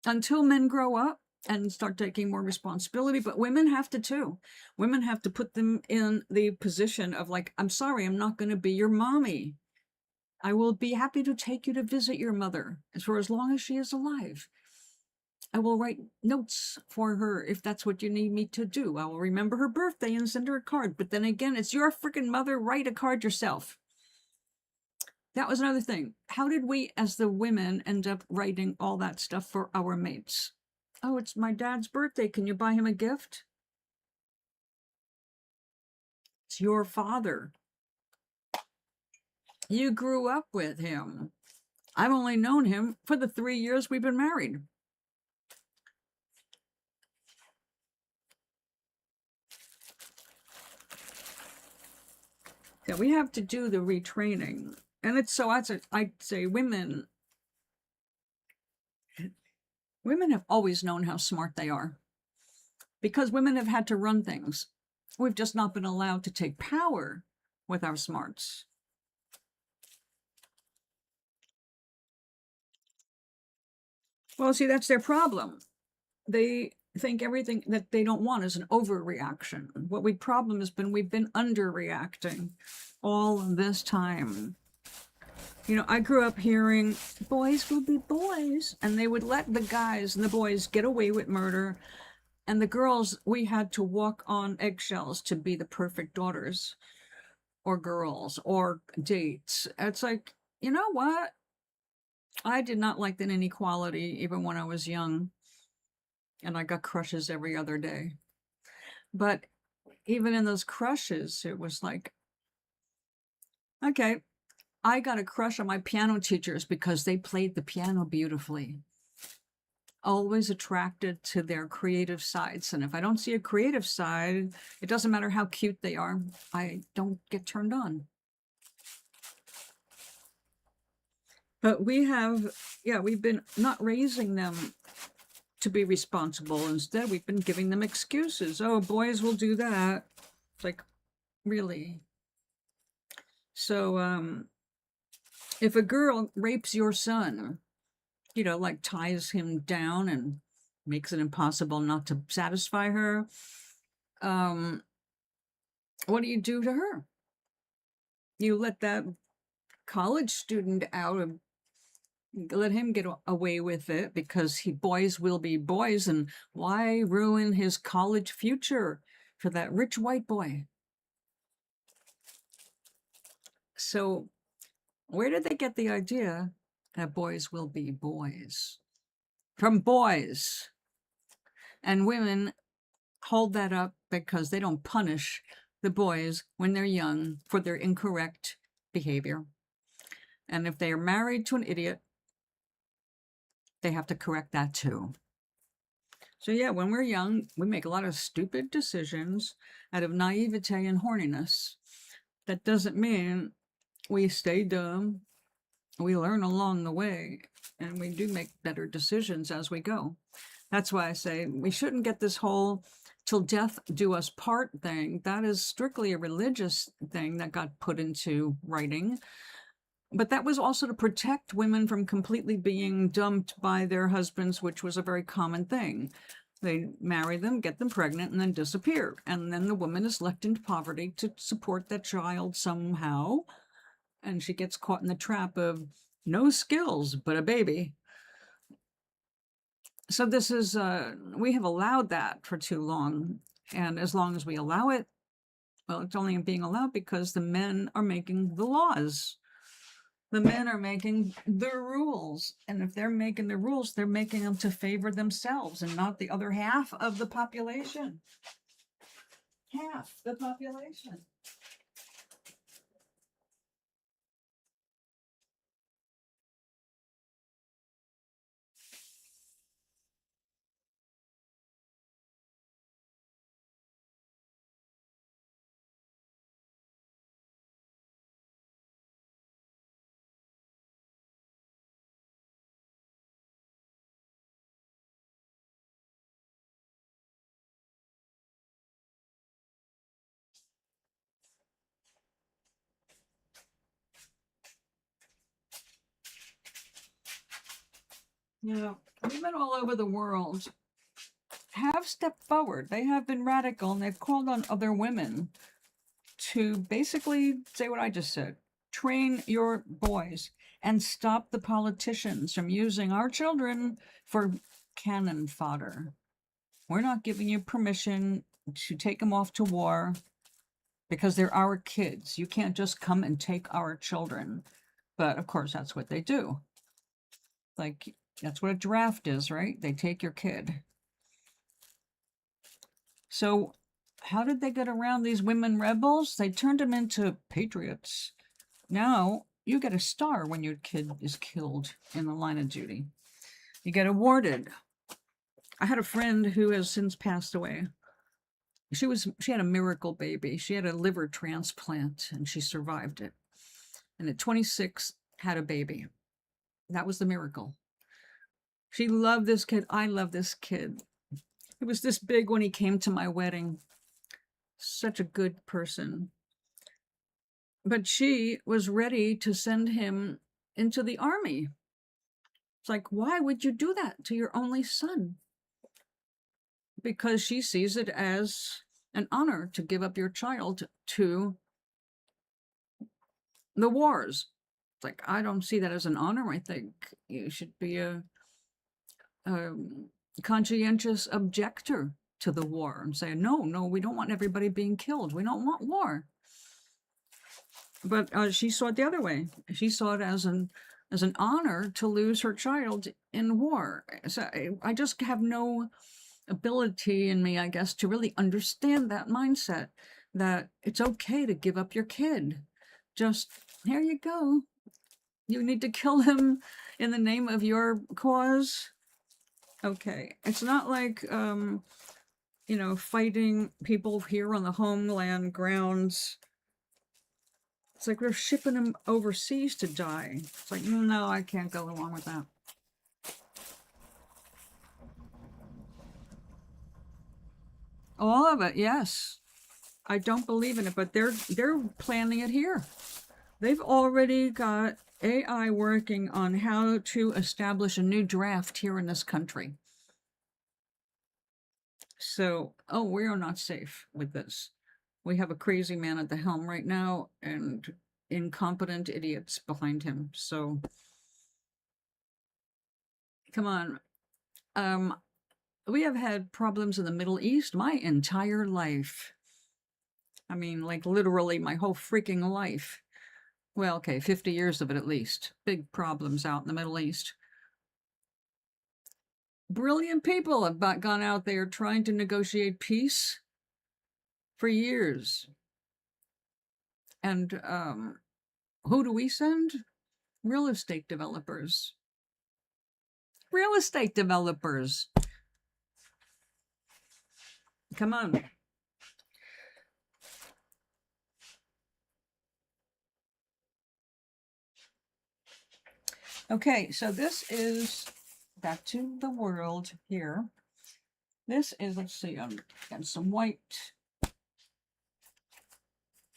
Until men grow up and start taking more responsibility, but women have to too. Women have to put them in the position of like, I'm sorry, I'm not going to be your mommy. I will be happy to take you to visit your mother for as long as she is alive. I will write notes for her if that's what you need me to do. I will remember her birthday and send her a card. But then again, it's your freaking mother. Write a card yourself. That was another thing. How did we, as the women, end up writing all that stuff for our mates? Oh, it's my dad's birthday. Can you buy him a gift? It's your father. You grew up with him. I've only known him for the 3 years we've been married. Yeah, we have to do the retraining. And it's so I'd say women have always known how smart they are, because women have had to run things. We've just not been allowed to take power with our smarts. Well, see, that's their problem. They think everything that they don't want is an overreaction. What we problem has been we've been underreacting all this time. You know, I grew up hearing boys will be boys, and they would let the guys and the boys get away with murder. And the girls, we had to walk on eggshells to be the perfect daughters or girls or dates. It's like, you know what? I did not like that inequality even when I was young. And I got crushes every other day. But even in those crushes, it was like, okay, I got a crush on my piano teachers because they played the piano beautifully. always attracted to their creative sides. And if I don't see a creative side, it doesn't matter how cute they are, I don't get turned on. But we've been not raising them to be responsible. Instead, we've been giving them excuses. Oh, boys will do that. It's like, really? So, if a girl rapes your son, like ties him down and makes it impossible not to satisfy her, what do you do to her? You let that college student out and let him get away with it because boys will be boys, and why ruin his college future for that rich white boy? So where did they get the idea that boys will be boys? From boys. And women hold that up because they don't punish the boys when they're young for their incorrect behavior. And if they are married to an idiot, they have to correct that too. So yeah, when we're young, we make a lot of stupid decisions out of naivete and horniness. That doesn't mean we stay dumb. We learn along the way, and we do make better decisions as we go. That's why I say we shouldn't get this whole till death do us part thing. That is strictly a religious thing that got put into writing. But that was also to protect women from completely being dumped by their husbands, which was a very common thing. They marry them, get them pregnant, and then disappear. And then the woman is left in poverty to support that child somehow. And she gets caught in the trap of no skills, but a baby. So this is, we have allowed that for too long. And as long as we allow it, well, it's only being allowed because the men are making the laws. The men are making the rules. And if they're making the rules, they're making them to favor themselves and not the other half of the population. Half the population. Women all over the world have stepped forward. They have been radical, and they've called on other women to basically say what I just said. Train your boys and stop the politicians from using our children for cannon fodder. We're not giving you permission to take them off to war because they're our kids. You can't just come and take our children. But of course, that's what they do. Like, that's what a draft is, right? They take your kid. So how did they get around these women rebels? They turned them into patriots. Now you get a star when your kid is killed in the line of duty. You get awarded. I had a friend who has since passed away. She had a miracle baby. She had a liver transplant and she survived it. And at 26 had a baby. That was the miracle. She loved this kid. I love this kid. He was this big when he came to my wedding. Such a good person. But she was ready to send him into the army. It's like, why would you do that to your only son? Because she sees it as an honor to give up your child to the wars. It's like, I don't see that as an honor. I think you should be a conscientious objector to the war and say, no, we don't want everybody being killed. We don't want war. But she saw it the other way. She saw it as an honor to lose her child in war. So I just have no ability in me, I guess, to really understand that mindset, that it's okay to give up your kid. Just, here you go. You need to kill him in the name of your cause. Okay, it's not like, you know, fighting people here on the homeland grounds. It's like we're shipping them overseas to die. It's like, no, I can't go along with that. All of it, yes. I don't believe in it, but they're planning it here. They've already got AI working on how to establish a new draft here in this country. So, oh, we are not safe with this. We have a crazy man at the helm right now and incompetent idiots behind him. So, come on. We have had problems in the Middle East my entire life. I mean, like literally my whole freaking life. Well, okay, 50 years of it at least. Big problems out in the Middle East. Brilliant people have gone out there trying to negotiate peace for years. And who do we send? Real estate developers. Real estate developers. Come on. Okay, so this is back to the world here. This is, let's see, got some white.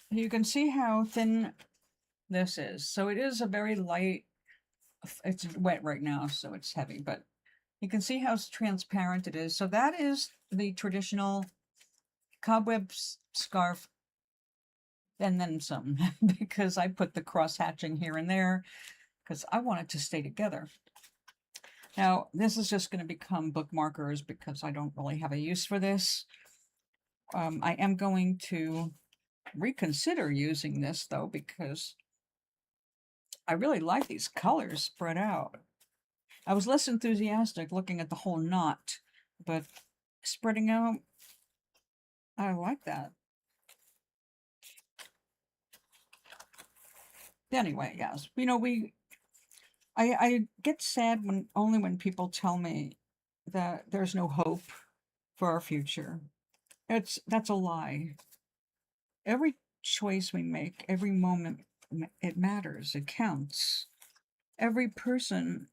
You can see how thin this is. So it is a very light, it's wet right now, so it's heavy, but you can see how transparent it is. So that is the traditional cobweb scarf, and then some, because I put the cross hatching here and there because I want it to stay together. Now, this is just going to become bookmarkers because I don't really have a use for this. I am going to reconsider using this though, because I really like these colors spread out. I was less enthusiastic looking at the whole knot, but spreading out, I like that. Anyway, yes, you know, I get sad when people tell me that there's no hope for our future. That's a lie. Every choice we make, every moment, it matters. It counts. Every person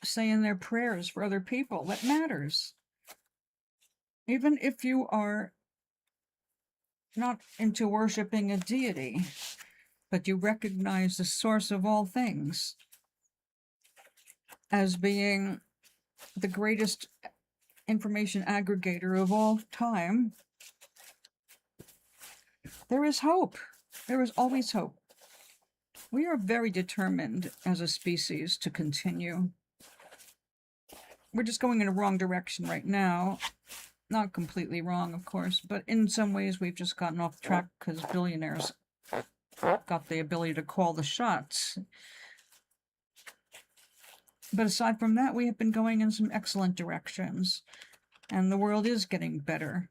saying their prayers for other people, that matters. Even if you are not into worshiping a deity, but you recognize the source of all things as being the greatest information aggregator of all time, there is hope. There is always hope. We are very determined as a species to continue. We're just going in a wrong direction right now. Not completely wrong, of course, but in some ways we've just gotten off track because billionaires got the ability to call the shots. But aside from that, we have been going in some excellent directions, and the world is getting better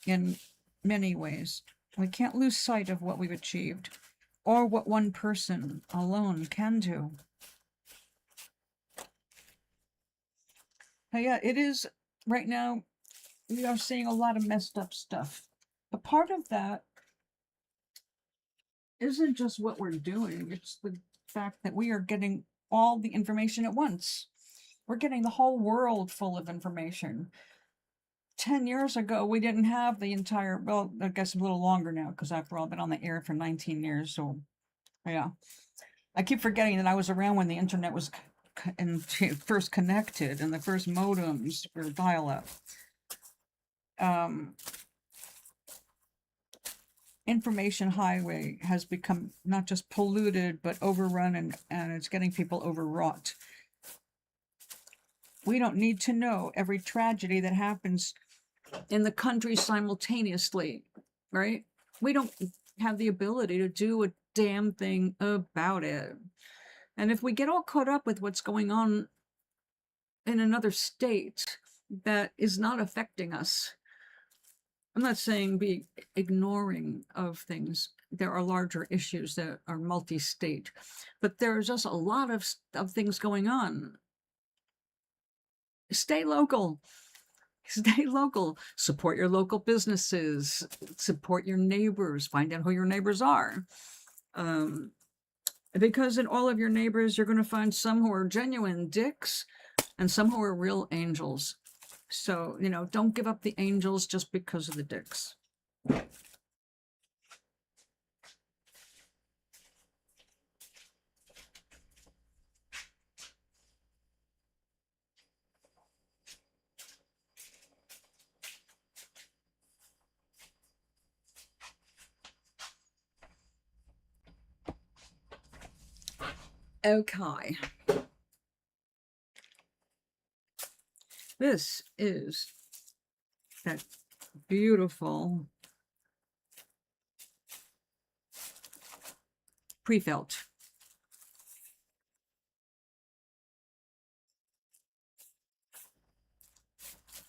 in many ways. We can't lose sight of what we've achieved or what one person alone can do. Now, yeah, it is right now, we are seeing a lot of messed up stuff. But part of that isn't just what we're doing, it's the fact that we are getting all the information at once. We're getting the whole world full of information. 10 years ago, we didn't have the entire, well, I guess a little longer now, because after all, I've been on the air for 19 years, so yeah. I keep forgetting that I was around when the internet was first connected and the first modems for dial-up. Information highway has become not just polluted, but overrun, and it's getting people overwrought. We don't need to know every tragedy that happens in the country simultaneously, right? We don't have the ability to do a damn thing about it. And if we get all caught up with what's going on in another state that is not affecting us, I'm not saying be ignoring of things. There are larger issues that are multi-state, but there's just a lot of things going on. stay local. Stay local. Support your local businesses. Support your neighbors. Find out who your neighbors are. Because in all of your neighbors, you're going to find some who are genuine dicks and some who are real angels. So, don't give up the angels just because of the dicks. Okay. This is that beautiful pre-felt.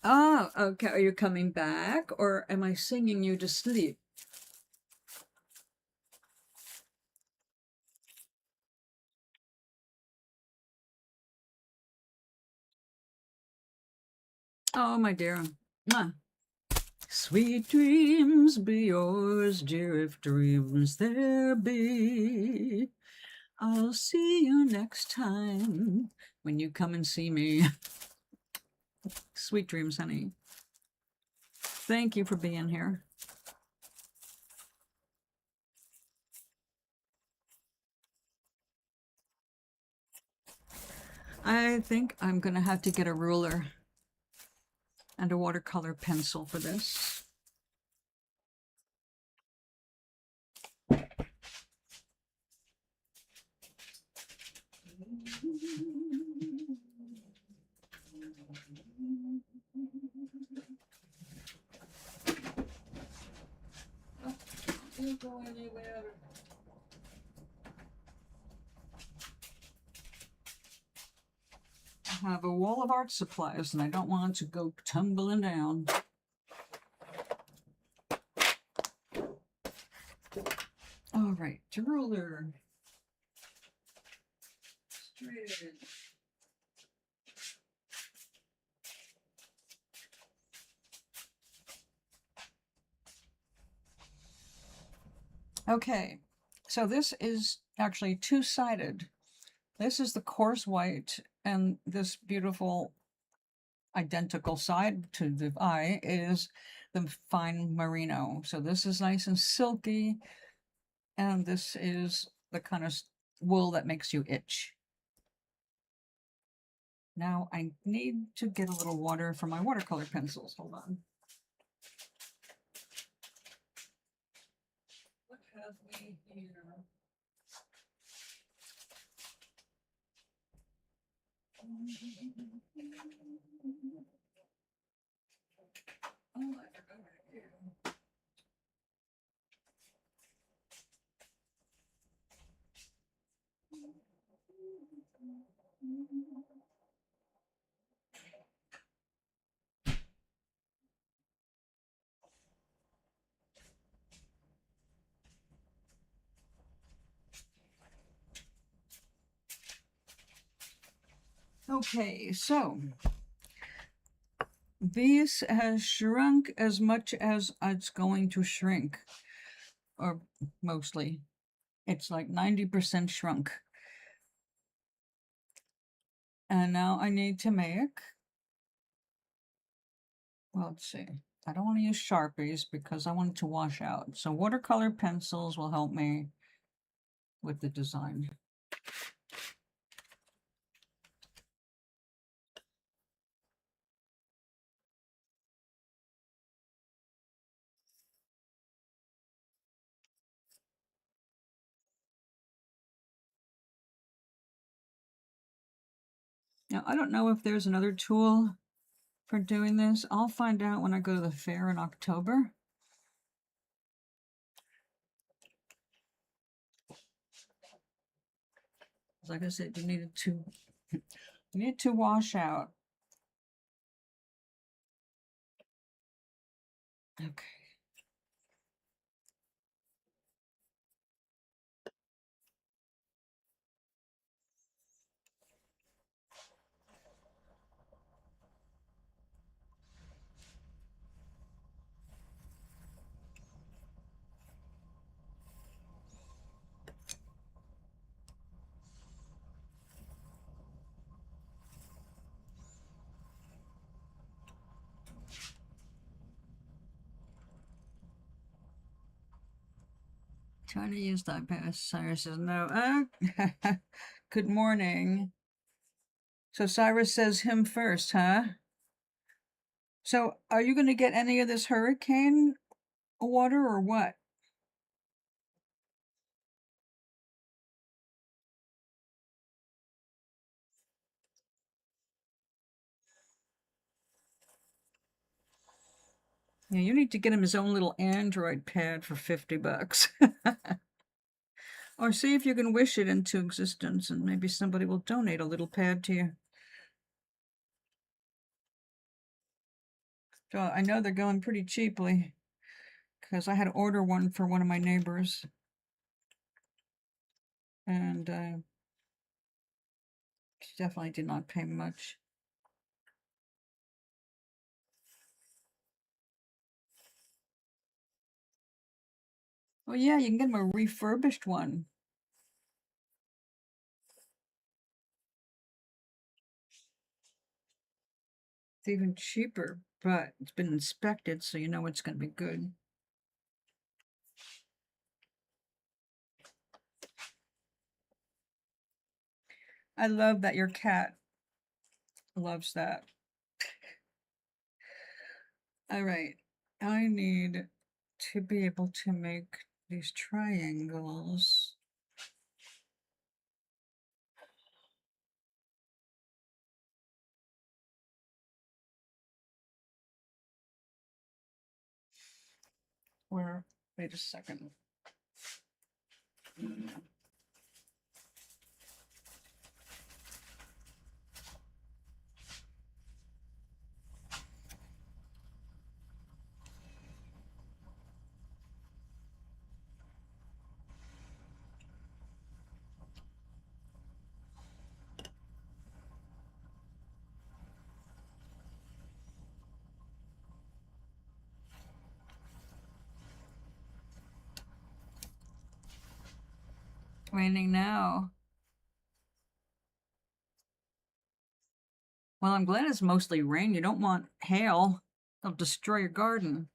Oh, okay. Are you coming back or am I singing you to sleep? Oh, my dear. Mwah. Sweet dreams be yours, dear, if dreams there be. I'll see you next time when you come and see me. Sweet dreams, honey. Thank you for being here. I think I'm going to have to get a ruler and a watercolor pencil for this. Don't go anywhere. I have a wall of art supplies and I don't want it to go tumbling down. All right, ruler. Straight. Okay, so this is actually two-sided. This is the coarse white, and this beautiful identical side to the eye is the fine merino. So this is nice and silky, and this is the kind of wool that makes you itch. Now I need to get a little water for my watercolor pencils. Hold on. What have we here? Oh, I forgot it here. Okay, so this has shrunk as much as it's going to shrink, or mostly. It's like 90% shrunk. And now I need to make, well, let's see. I don't want to use Sharpies because I want it to wash out. So watercolor pencils will help me with the design. Now, I don't know if there's another tool for doing this. I'll find out when I go to the fair in October. Like I said, you need to wash out. Okay. Trying to use the iPad. Cyrus says no. Good morning. So Cyrus says him first, huh? So are you going to get any of this hurricane water or what? Yeah, you need to get him his own little Android pad for $50. Or see if you can wish it into existence and maybe somebody will donate a little pad to you. So I know they're going pretty cheaply because I had to order one for one of my neighbors. And she definitely did not pay much. Oh yeah, you can get them a refurbished one. It's even cheaper, but it's been inspected, so you know it's going to be good. I love that your cat loves that. All right, I need to be able to make these triangles. Where, wait a second. Raining now. Well, I'm glad it's mostly rain. You don't want hail. It'll destroy your garden.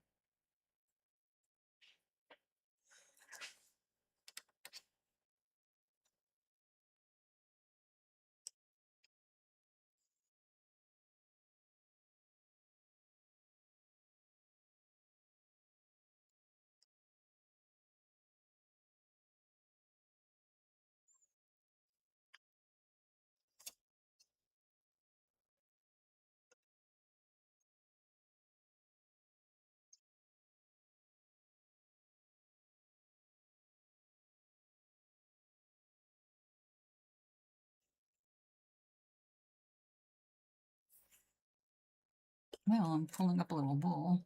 Well, I'm pulling up a little bowl.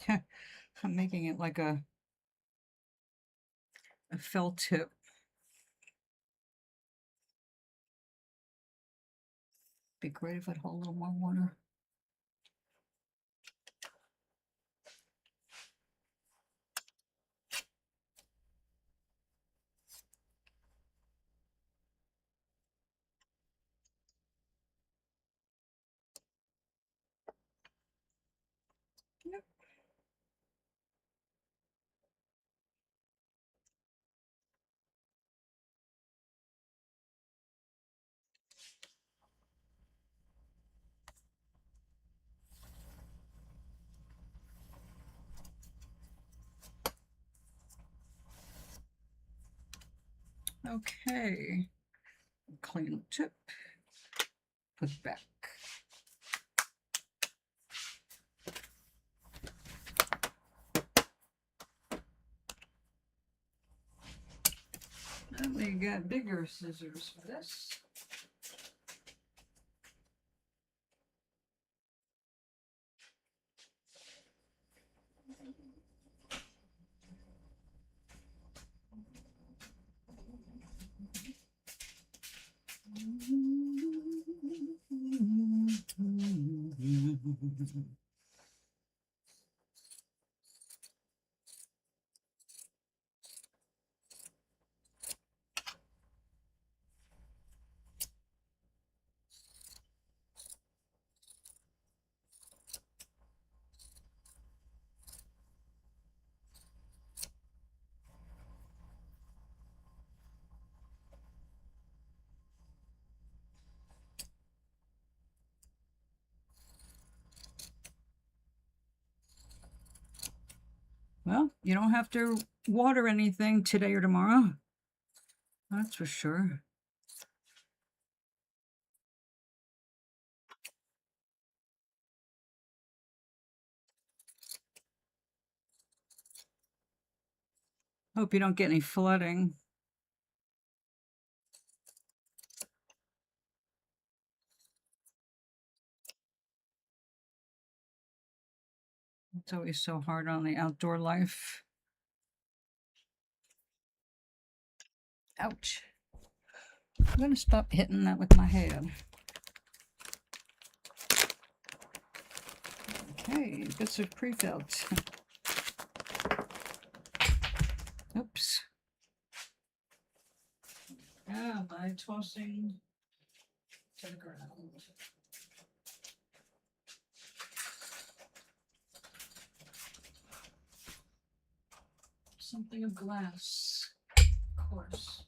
I'm making it like a felt tip. Be great if I'd hold a little more water. Yep. Okay. Clean the tip. Put it back. And we got bigger scissors for this. Well, you don't have to water anything today or tomorrow. That's for sure. Hope you don't get any flooding. It's always so hard on the outdoor life. Ouch. I'm going to stop hitting that with my head. Okay, bits of pre-felt. Oops. Yeah, by tossing to the ground. Something of glass, of course.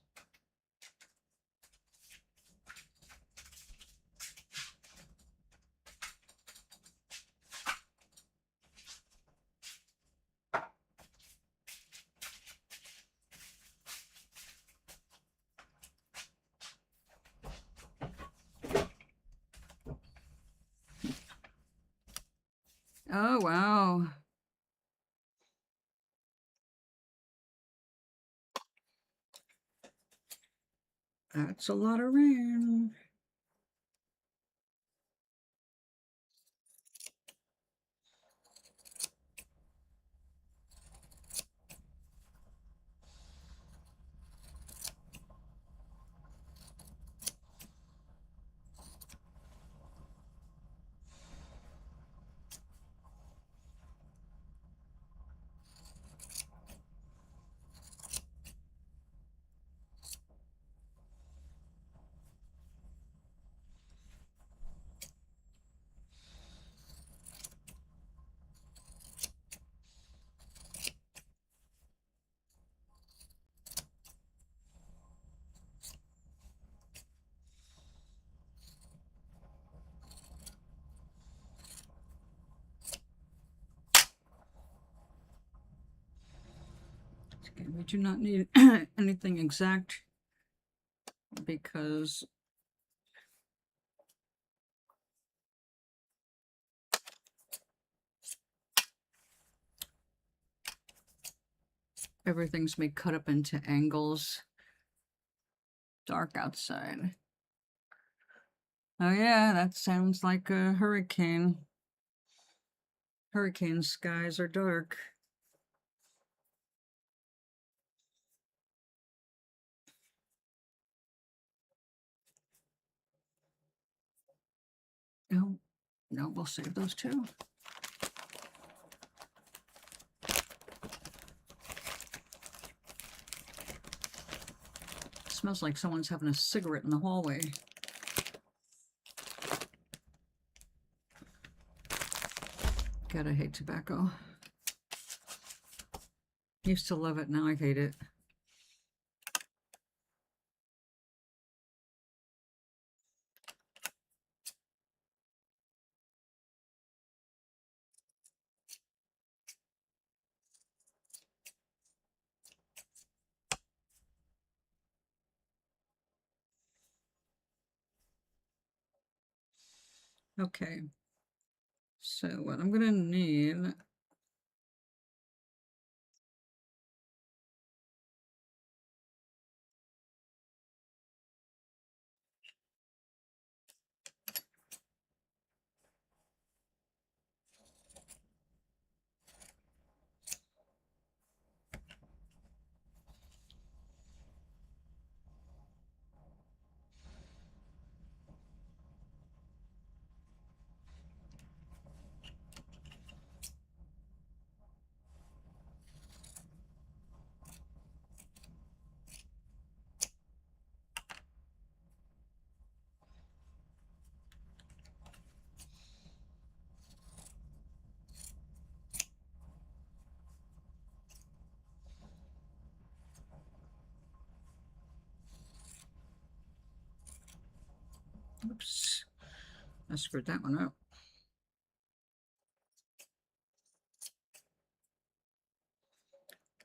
Oh, wow. That's a lot of rain. Okay, we do not need anything exact because everything's made cut up into angles. Dark outside. Oh yeah, that sounds like a hurricane. Hurricane skies are dark. No, no, we'll save those two. It smells like someone's having a cigarette in the hallway. Gotta hate tobacco. Used to love it, now I hate it. Okay, so what I'm gonna need oops, I screwed that one up.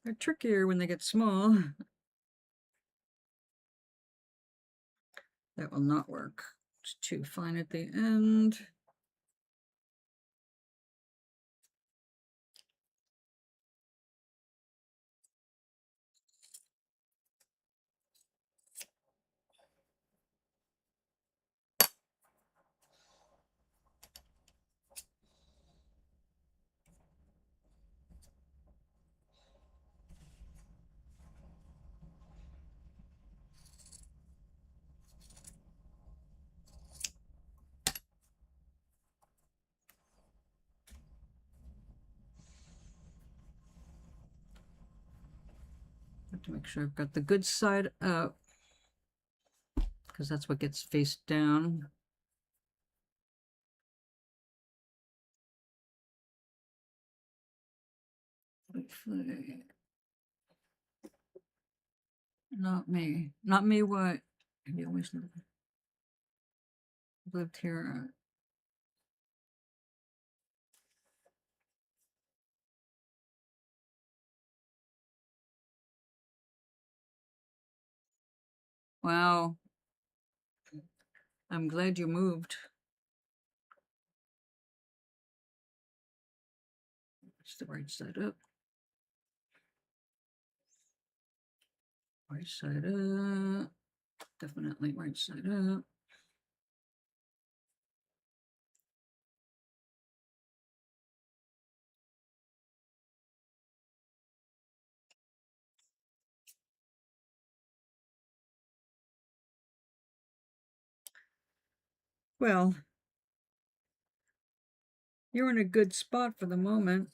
They're trickier when they get small. That will not work. It's too fine at the end. Have to make sure I've got the good side up, because that's what gets face down. Hopefully. Not me. Not me what? You always lived here. Wow. I'm glad you moved. It's the right side up. Right side up. Definitely right side up. Well, you're in a good spot for the moment.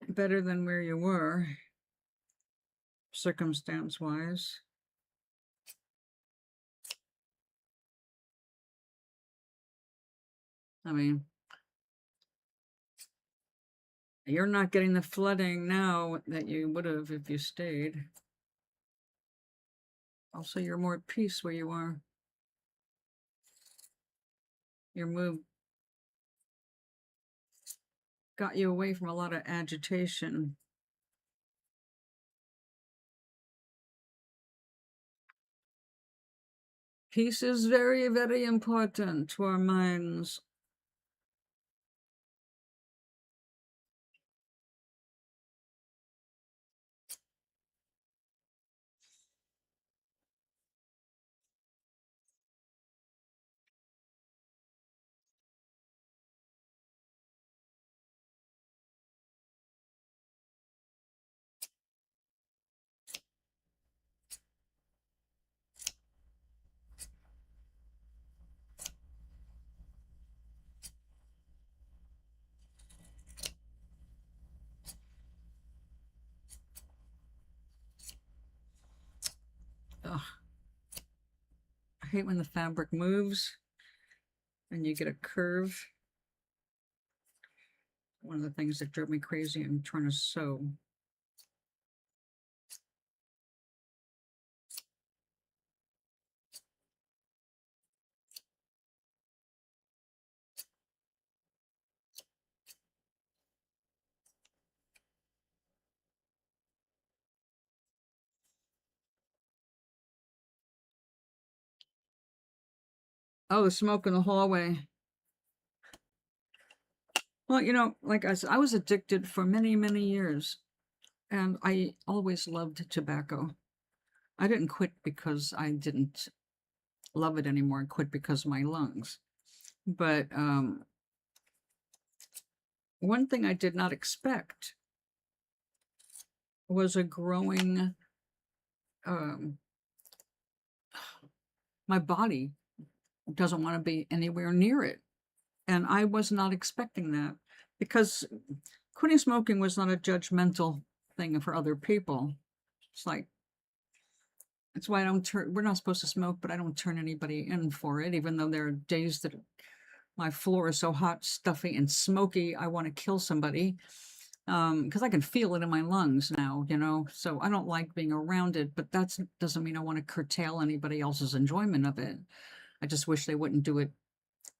Better than where you were, circumstance-wise. I mean, you're not getting the flooding now that you would have if you stayed. Also, you're more at peace where you are. Your move got you away from a lot of agitation. Peace is very, very important to our minds. Ugh. I hate when the fabric moves and you get a curve. One of the things that drove me crazy in trying to sew. Oh, the smoke in the hallway. Well, you know, like I said, I was addicted for many, many years, and I always loved tobacco. I didn't quit because I didn't love it anymore. I quit because of my lungs. But one thing I did not expect was a growing, my body doesn't want to be anywhere near it. And I was not expecting that, because quitting smoking was not a judgmental thing for other people. It's like, that's why I don't turn, we're not supposed to smoke, but I don't turn anybody in for it, even though there are days that my floor is so hot, stuffy, and smoky, I want to kill somebody. Because I can feel it in my lungs now, you know, so I don't like being around it, but that doesn't mean I want to curtail anybody else's enjoyment of it. I just wish they wouldn't do it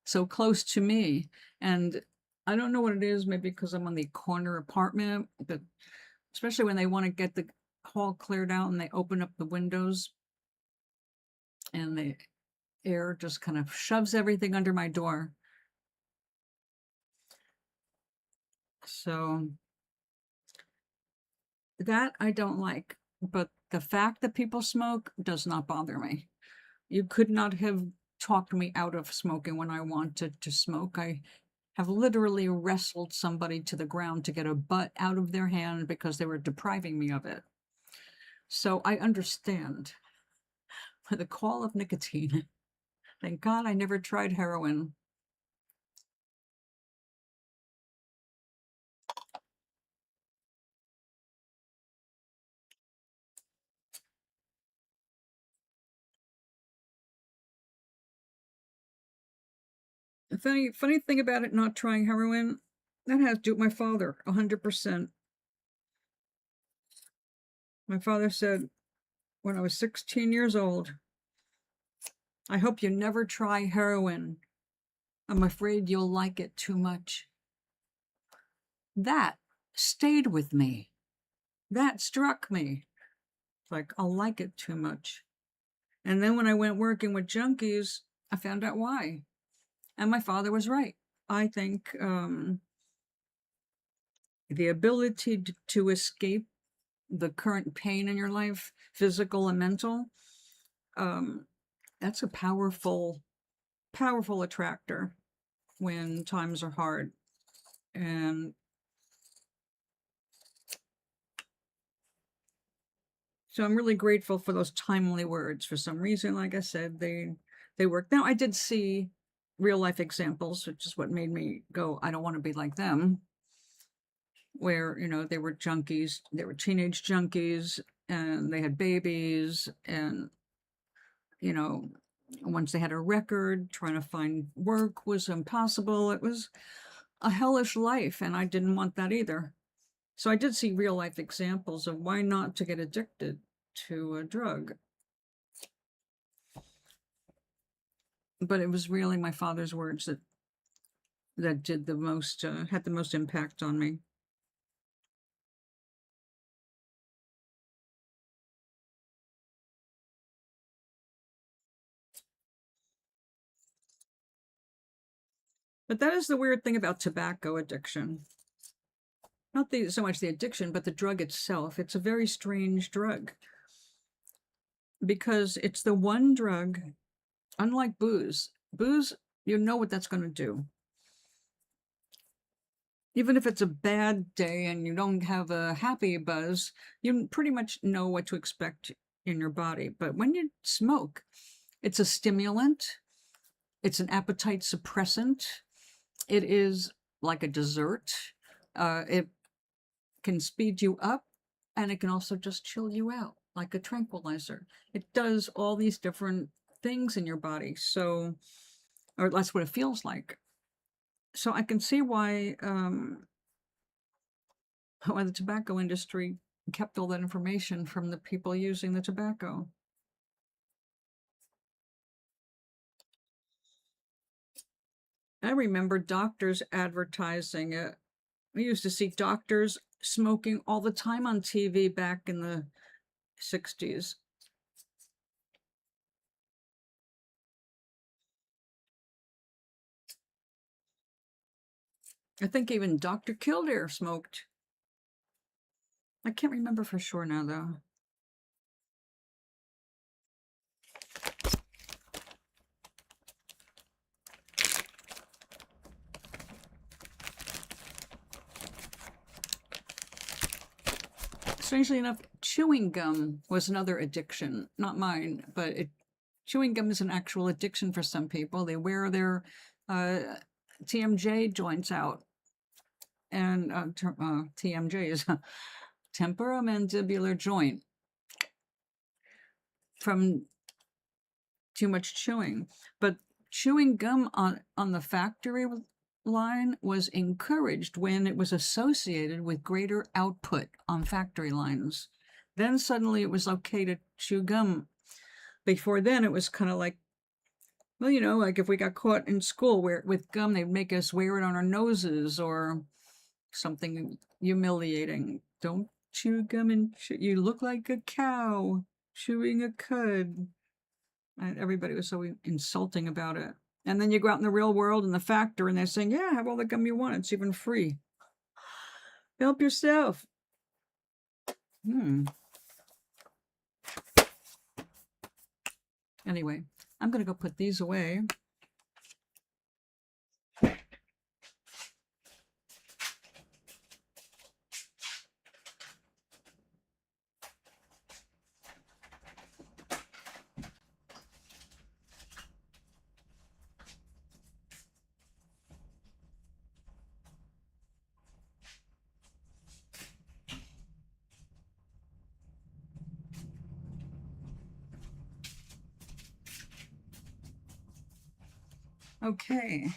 so close to me. And I don't know what it is, maybe because I'm on the corner apartment, but especially when they want to get the hall cleared out and they open up the windows and the air just kind of shoves everything under my door. So that I don't like, but the fact that people smoke does not bother me. You could not have talked me out of smoking when I wanted to smoke. I have literally wrestled somebody to the ground to get a butt out of their hand because they were depriving me of it. So I understand the call of nicotine. Thank God I never tried heroin. The funny thing about it not trying heroin, that has to do with my father, 100%. My father said when I was 16 years old, I hope you never try heroin. I'm afraid you'll like it too much. That stayed with me. That struck me. Like, I'll like it too much. And then when I went working with junkies, I found out why. And my father was right. I think the ability to escape the current pain in your life, physical and mental, that's a powerful attractor when times are hard. And so I'm really grateful for those timely words. For some reason, like I said, they work. Now, I did see real life examples, which is what made me go, I don't want to be like them, where, they were junkies, they were teenage junkies, and they had babies, and, once they had a record, trying to find work was impossible. It was a hellish life, and I didn't want that either. So I did see real life examples of why not to get addicted to a drug. But it was really my father's words that did the most, had the most impact on me. But that is the weird thing about tobacco addiction. Not so much the addiction, but the drug itself. It's a very strange drug because it's the one drug, unlike booze. Booze, you know what that's going to do. Even if it's a bad day and you don't have a happy buzz, you pretty much know what to expect in your body. But when you smoke, it's a stimulant, it's an appetite suppressant, it is like a dessert. It can speed you up, and it can also just chill you out like a tranquilizer. It does all these different things in your body. So, or that's what it feels like. So I can see why the tobacco industry kept all that information from the people using the tobacco. I remember doctors advertising it. We used to see doctors smoking all the time on TV back in the 60s. I think even Dr. Kildare smoked. I can't remember for sure now, though. Strangely enough, chewing gum was another addiction. Not mine, but chewing gum is an actual addiction for some people. They wear their TMJ joints out. And TMJ is a temporomandibular joint from too much chewing. But chewing gum on the factory line was encouraged when it was associated with greater output on factory lines. Then suddenly it was okay to chew gum. Before then, it was kind of like Well, you know, like if we got caught in school with gum, they'd make us wear it on our noses or something humiliating. Don't chew gum and you look like a cow chewing a cud. And everybody was so insulting about it. And then you go out in the real world in the factory and they're saying, yeah, have all the gum you want. It's even free. Help yourself. Anyway, I'm going to go put these away. Okay.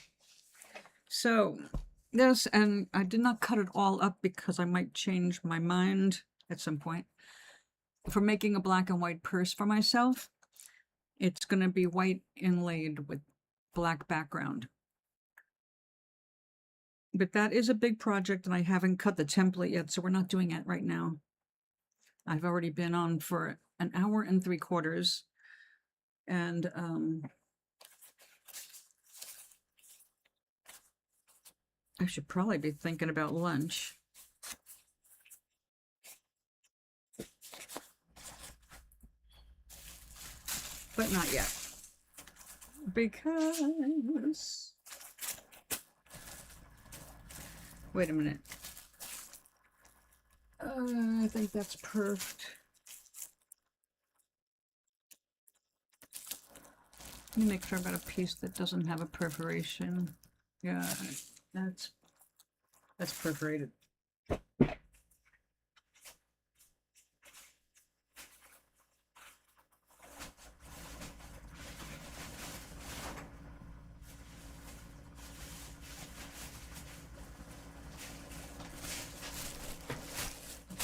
So this, and I did not cut it all up because I might change my mind at some point. For making a black and white purse for myself, it's going to be white inlaid with black background. But that is a big project and I haven't cut the template yet, so we're not doing it right now. I've already been on for an hour and 3/4, and I should probably be thinking about lunch. But not yet. Because... Wait a minute. I think that's perfect. Let me make sure I've got a piece that doesn't have a perforation. Yeah, that's perforated.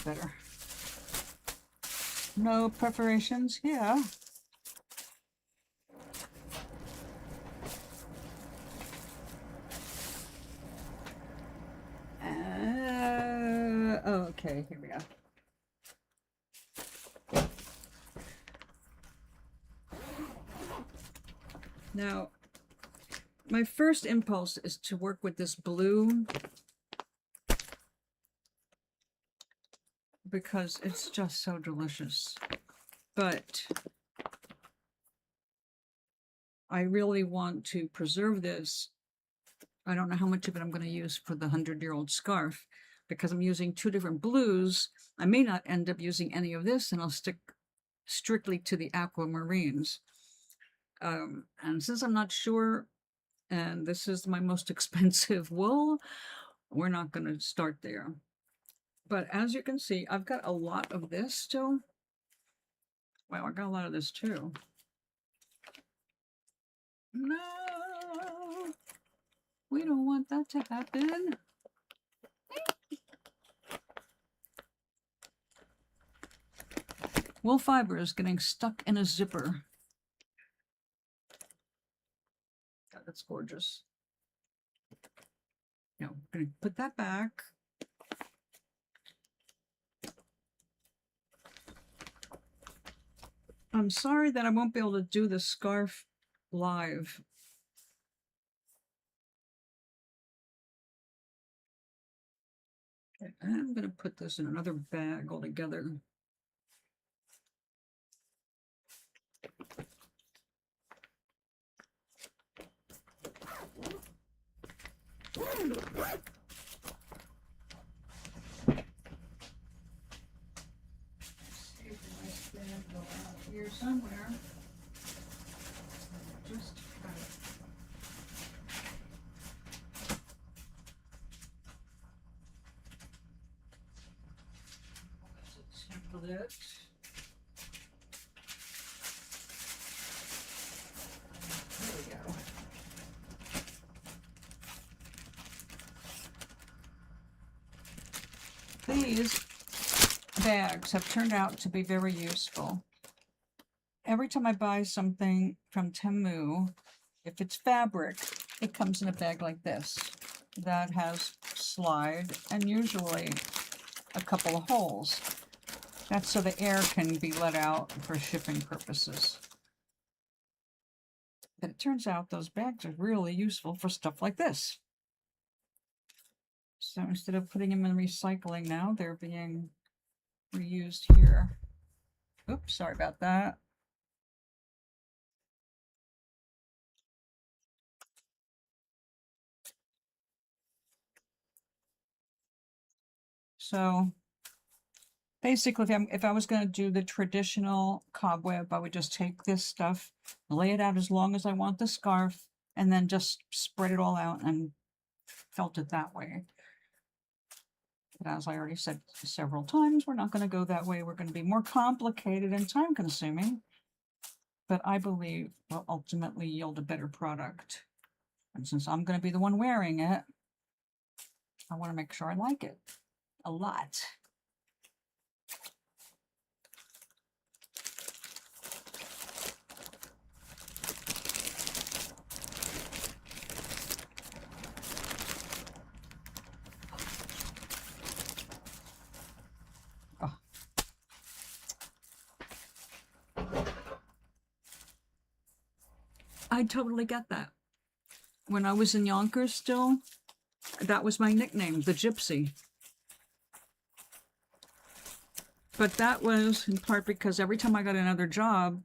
Better. No perforations, yeah. Okay, here we go. Now, my first impulse is to work with this blue because it's just so delicious. But I really want to preserve this. I don't know how much of it I'm going to use for the 100-year-old scarf because I'm using 2 different blues. I may not end up using any of this and I'll stick strictly to the aquamarines. And since I'm not sure, and this is my most expensive wool, we're not going to start there. But as you can see, I've got a lot of this still. Wow, I got a lot of this too. No, we don't want that to happen. Wool fiber is getting stuck in a zipper. God, that's gorgeous. Now, I'm going to put that back. I'm sorry that I won't be able to do the scarf live. Okay, I'm going to put this in another bag altogether. Here somewhere. Just sample it. There we go. These bags have turned out to be very useful. Every time I buy something from Temu, If it's fabric, it comes in a bag like this that has slide and usually a couple of holes. That's so the air can be let out for shipping purposes. But it turns out those bags are really useful for stuff like this. So instead of putting them in recycling now, they're being reused here. Oops, sorry about that. So basically, if I was going to do the traditional cobweb, I would just take this stuff, lay it out as long as I want the scarf, and then just spread it all out and felt it that way. But as I already said several times, we're not going to go that way. We're going to be more complicated and time consuming, but I believe will ultimately yield a better product. And since I'm going to be the one wearing it, I want to make sure I like it a lot. Oh. I totally get that. When I was in Yonkers still, that was my nickname, the Gypsy. But that was in part because every time I got another job,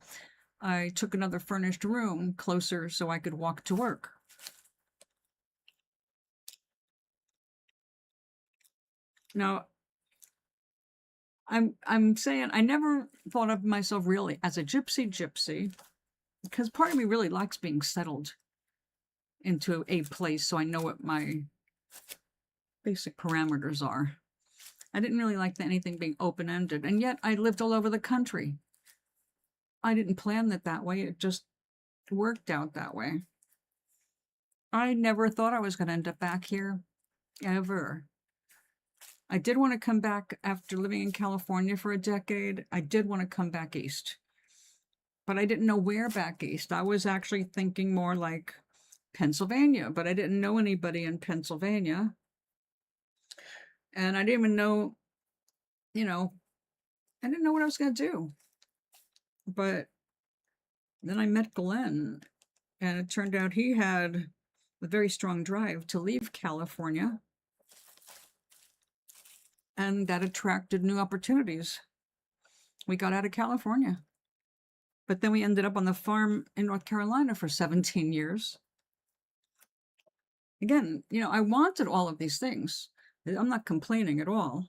I took another furnished room closer so I could walk to work. Now, I'm saying I never thought of myself really as a gypsy, because part of me really likes being settled into a place so I know what my basic parameters are. I didn't really like anything being open-ended, and yet I lived all over the country. I didn't plan it that way. It just worked out that way. I never thought I was going to end up back here, ever. I did want to come back after living in California for a decade. I did want to come back east, but I didn't know where back east. I was actually thinking more like Pennsylvania, but I didn't know anybody in Pennsylvania. And I didn't even know, I didn't know what I was going to do. But then I met Glenn, and it turned out he had a very strong drive to leave California. And that attracted new opportunities. We got out of California. But then we ended up on the farm in North Carolina for 17 years. Again, I wanted all of these things. I'm not complaining at all.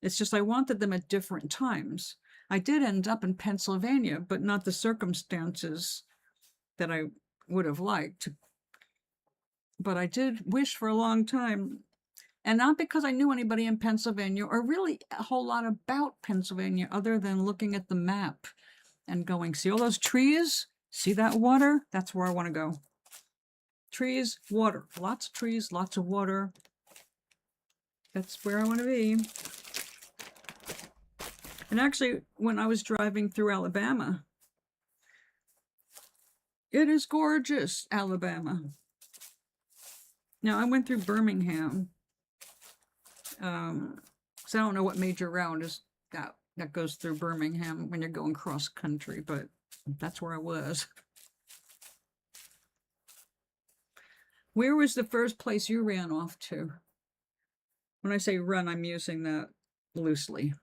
It's just I wanted them at different times. I did end up in Pennsylvania, but not the circumstances that I would have liked. But I did wish for a long time, and not because I knew anybody in Pennsylvania or really a whole lot about Pennsylvania other than looking at the map and going, see all those trees? See that water? That's where I want to go. Trees, water, lots of trees, lots of water. That's where I want to be. And actually, when I was driving through Alabama, it is gorgeous, Alabama. Now, I went through Birmingham. So I don't know what major route is that goes through Birmingham when you're going cross country, but that's where I was. Where was the first place you ran off to? When I say run, I'm using that loosely.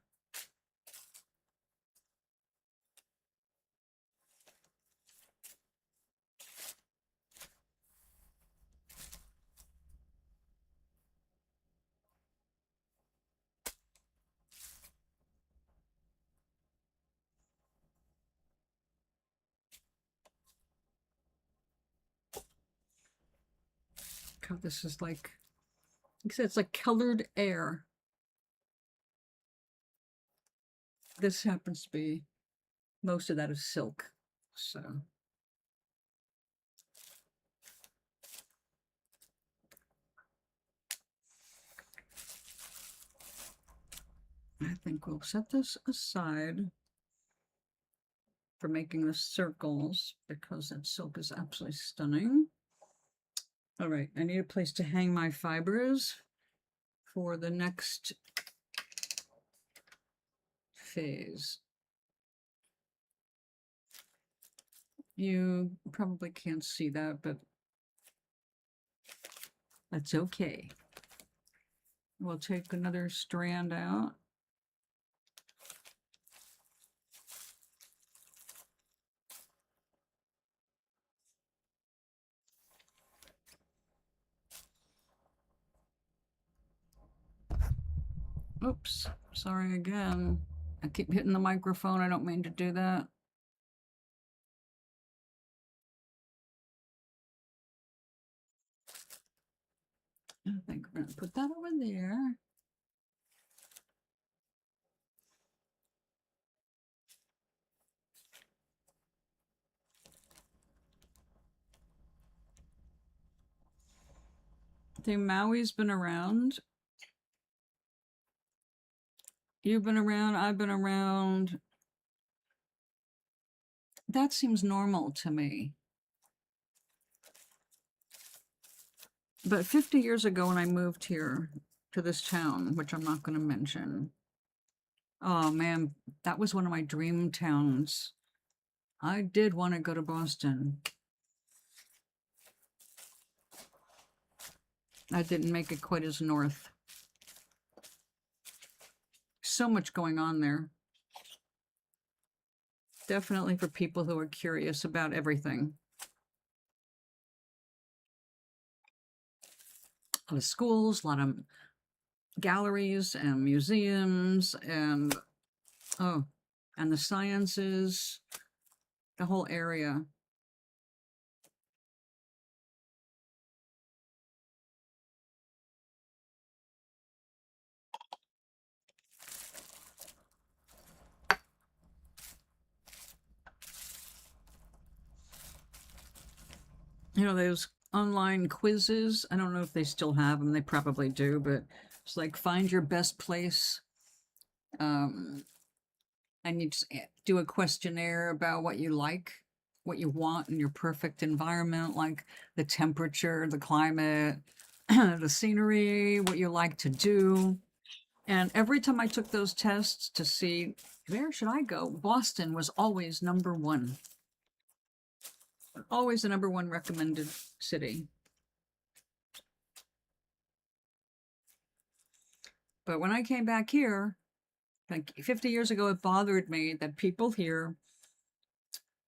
God, this is like I said, it's like colored air. This happens to be, most of that is silk, so. I think we'll set this aside for making the circles because that silk is absolutely stunning. All right, I need a place to hang my fibers for the next phase. You probably can't see that, but that's okay. We'll take another strand out. Oops, sorry again. I keep hitting the microphone. I don't mean to do that. I think we're gonna put that over there. I think Maui's been around. You've been around, I've been around. That seems normal to me. But 50 years ago when I moved here to this town, which I'm not going to mention, oh man, that was one of my dream towns. I did want to go to Boston. I didn't make it quite as north. So much going on there. Definitely for people who are curious about everything. A lot of schools, a lot of galleries and museums and the sciences, the whole area. You know, those online quizzes, I don't know if they still have them, they probably do, but it's like find your best place. And you just do a questionnaire about what you like, what you want in your perfect environment, like the temperature, the climate, the scenery, what you like to do. And every time I took those tests to see where should I go, Boston was always number one. Always the number one recommended city. But when I came back here, like 50 years ago, it bothered me that people here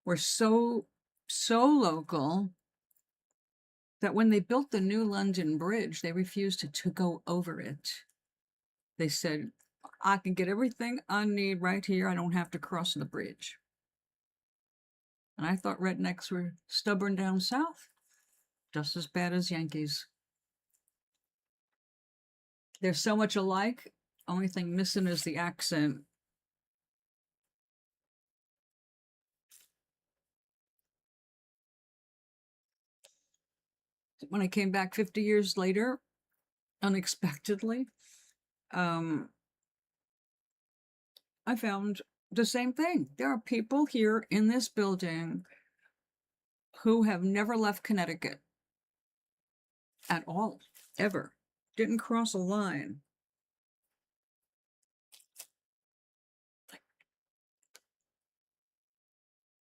were so local that when they built the new London Bridge, they refused to go over it. They said, I can get everything I need right here. I don't have to cross the bridge. And I thought rednecks were stubborn down south, just as bad as Yankees. They're so much alike. Only thing missing is the accent. When I came back 50 years later, unexpectedly, I found the same thing. There are people here in this building who have never left Connecticut at all, ever. Didn't cross a line.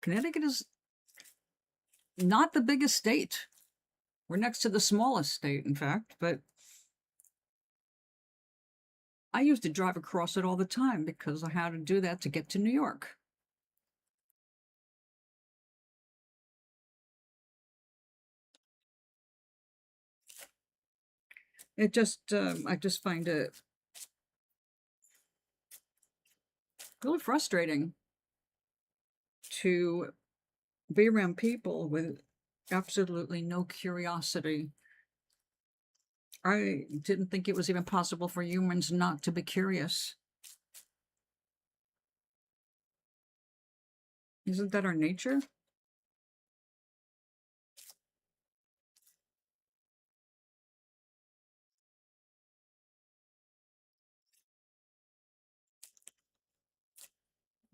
Connecticut is not the biggest state. We're next to the smallest state, in fact, but I used to drive across it all the time because I had to do that to get to New York. It just, I just find it really frustrating to be around people with absolutely no curiosity. I didn't think it was even possible for humans not to be curious. Isn't that our nature?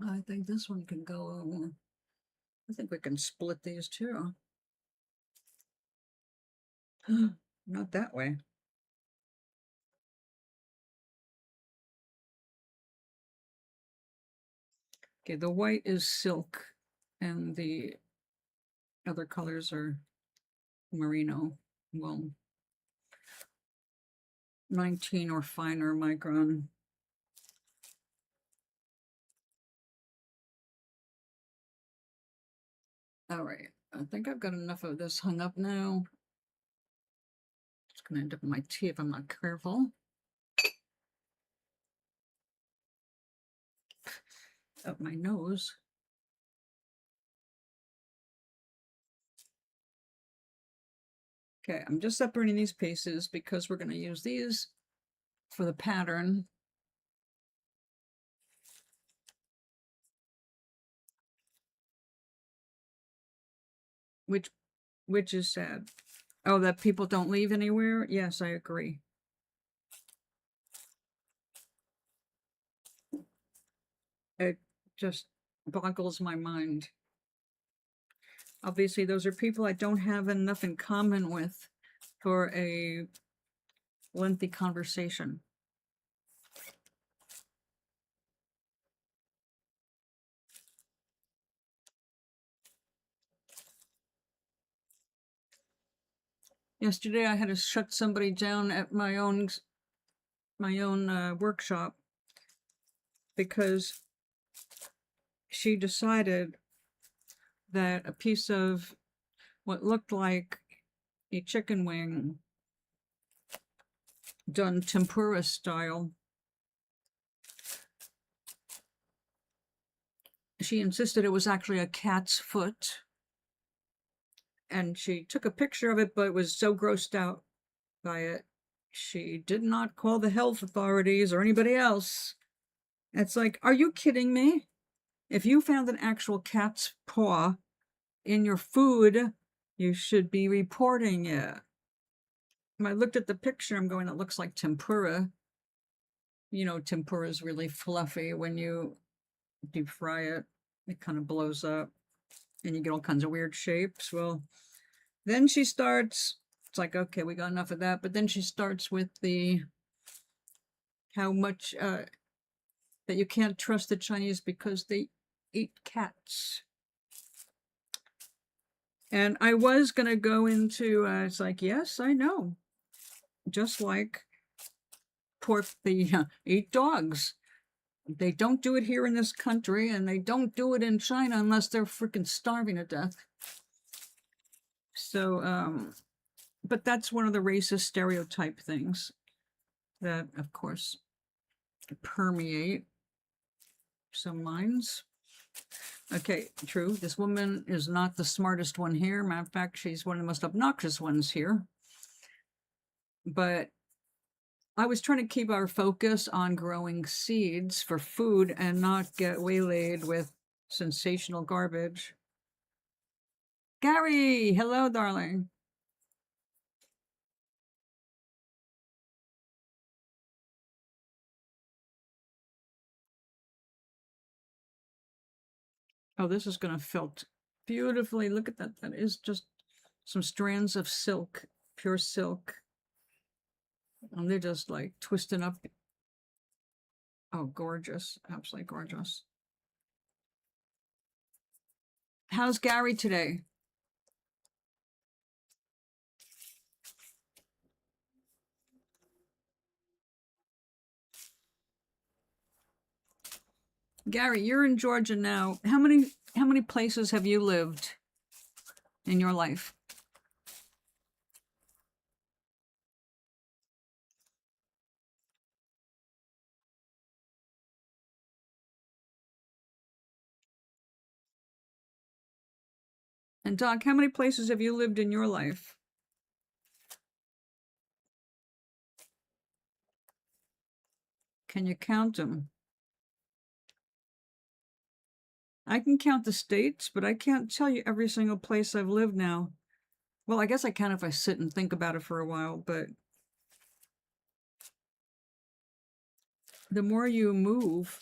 I think this one can go I think we can split these too. Not that way. Okay, the white is silk and the other colors are merino. Well, 19 or finer micron. All right, I think I've got enough of this hung up now. It's gonna end up in my tea if I'm not careful. Up my nose. Okay, I'm just separating these pieces because we're going to use these for the pattern. Which is sad. Oh, that people don't leave anywhere? Yes, I agree. It just boggles my mind. Obviously, those are people I don't have enough in common with for a lengthy conversation. Yesterday, I had to shut somebody down at my own workshop because she decided that a piece of what looked like a chicken wing done tempura style. She insisted it was actually a cat's foot. And she took a picture of it, but was so grossed out by it, she did not call the health authorities or anybody else. It's like, are you kidding me? If you found an actual cat's paw in your food, you should be reporting it. When I looked at the picture, I'm going, it looks like tempura. You know, tempura is really fluffy. When you deep fry it, it kind of blows up and you get all kinds of weird shapes. Well, then she starts, it's like, okay, we got enough of that. But then she starts with the how much that you can't trust the Chinese because they eat cats. And I was going to go into, it's like, yes, I know. Just like pork, they eat dogs. They don't do it here in this country, and they don't do it in China unless they're freaking starving to death. So, but that's one of the racist stereotype things that, of course, permeate some minds. Okay, true. This woman is not the smartest one here. Matter of fact, she's one of the most obnoxious ones here. But I was trying to keep our focus on growing seeds for food and not get waylaid with sensational garbage. Gary, hello, darling. Oh, this is going to felt beautifully. Look at that. That is just some strands of silk, pure silk. And they're just like twisting up. Oh, gorgeous. Absolutely gorgeous. How's Gary today? Gary, you're in Georgia now. How many places have you lived in your life? And Doc, how many places have you lived in your life? Can you count them? I can count the states, but I can't tell you every single place I've lived now. Well, I guess I can if I sit and think about it for a while, but the more you move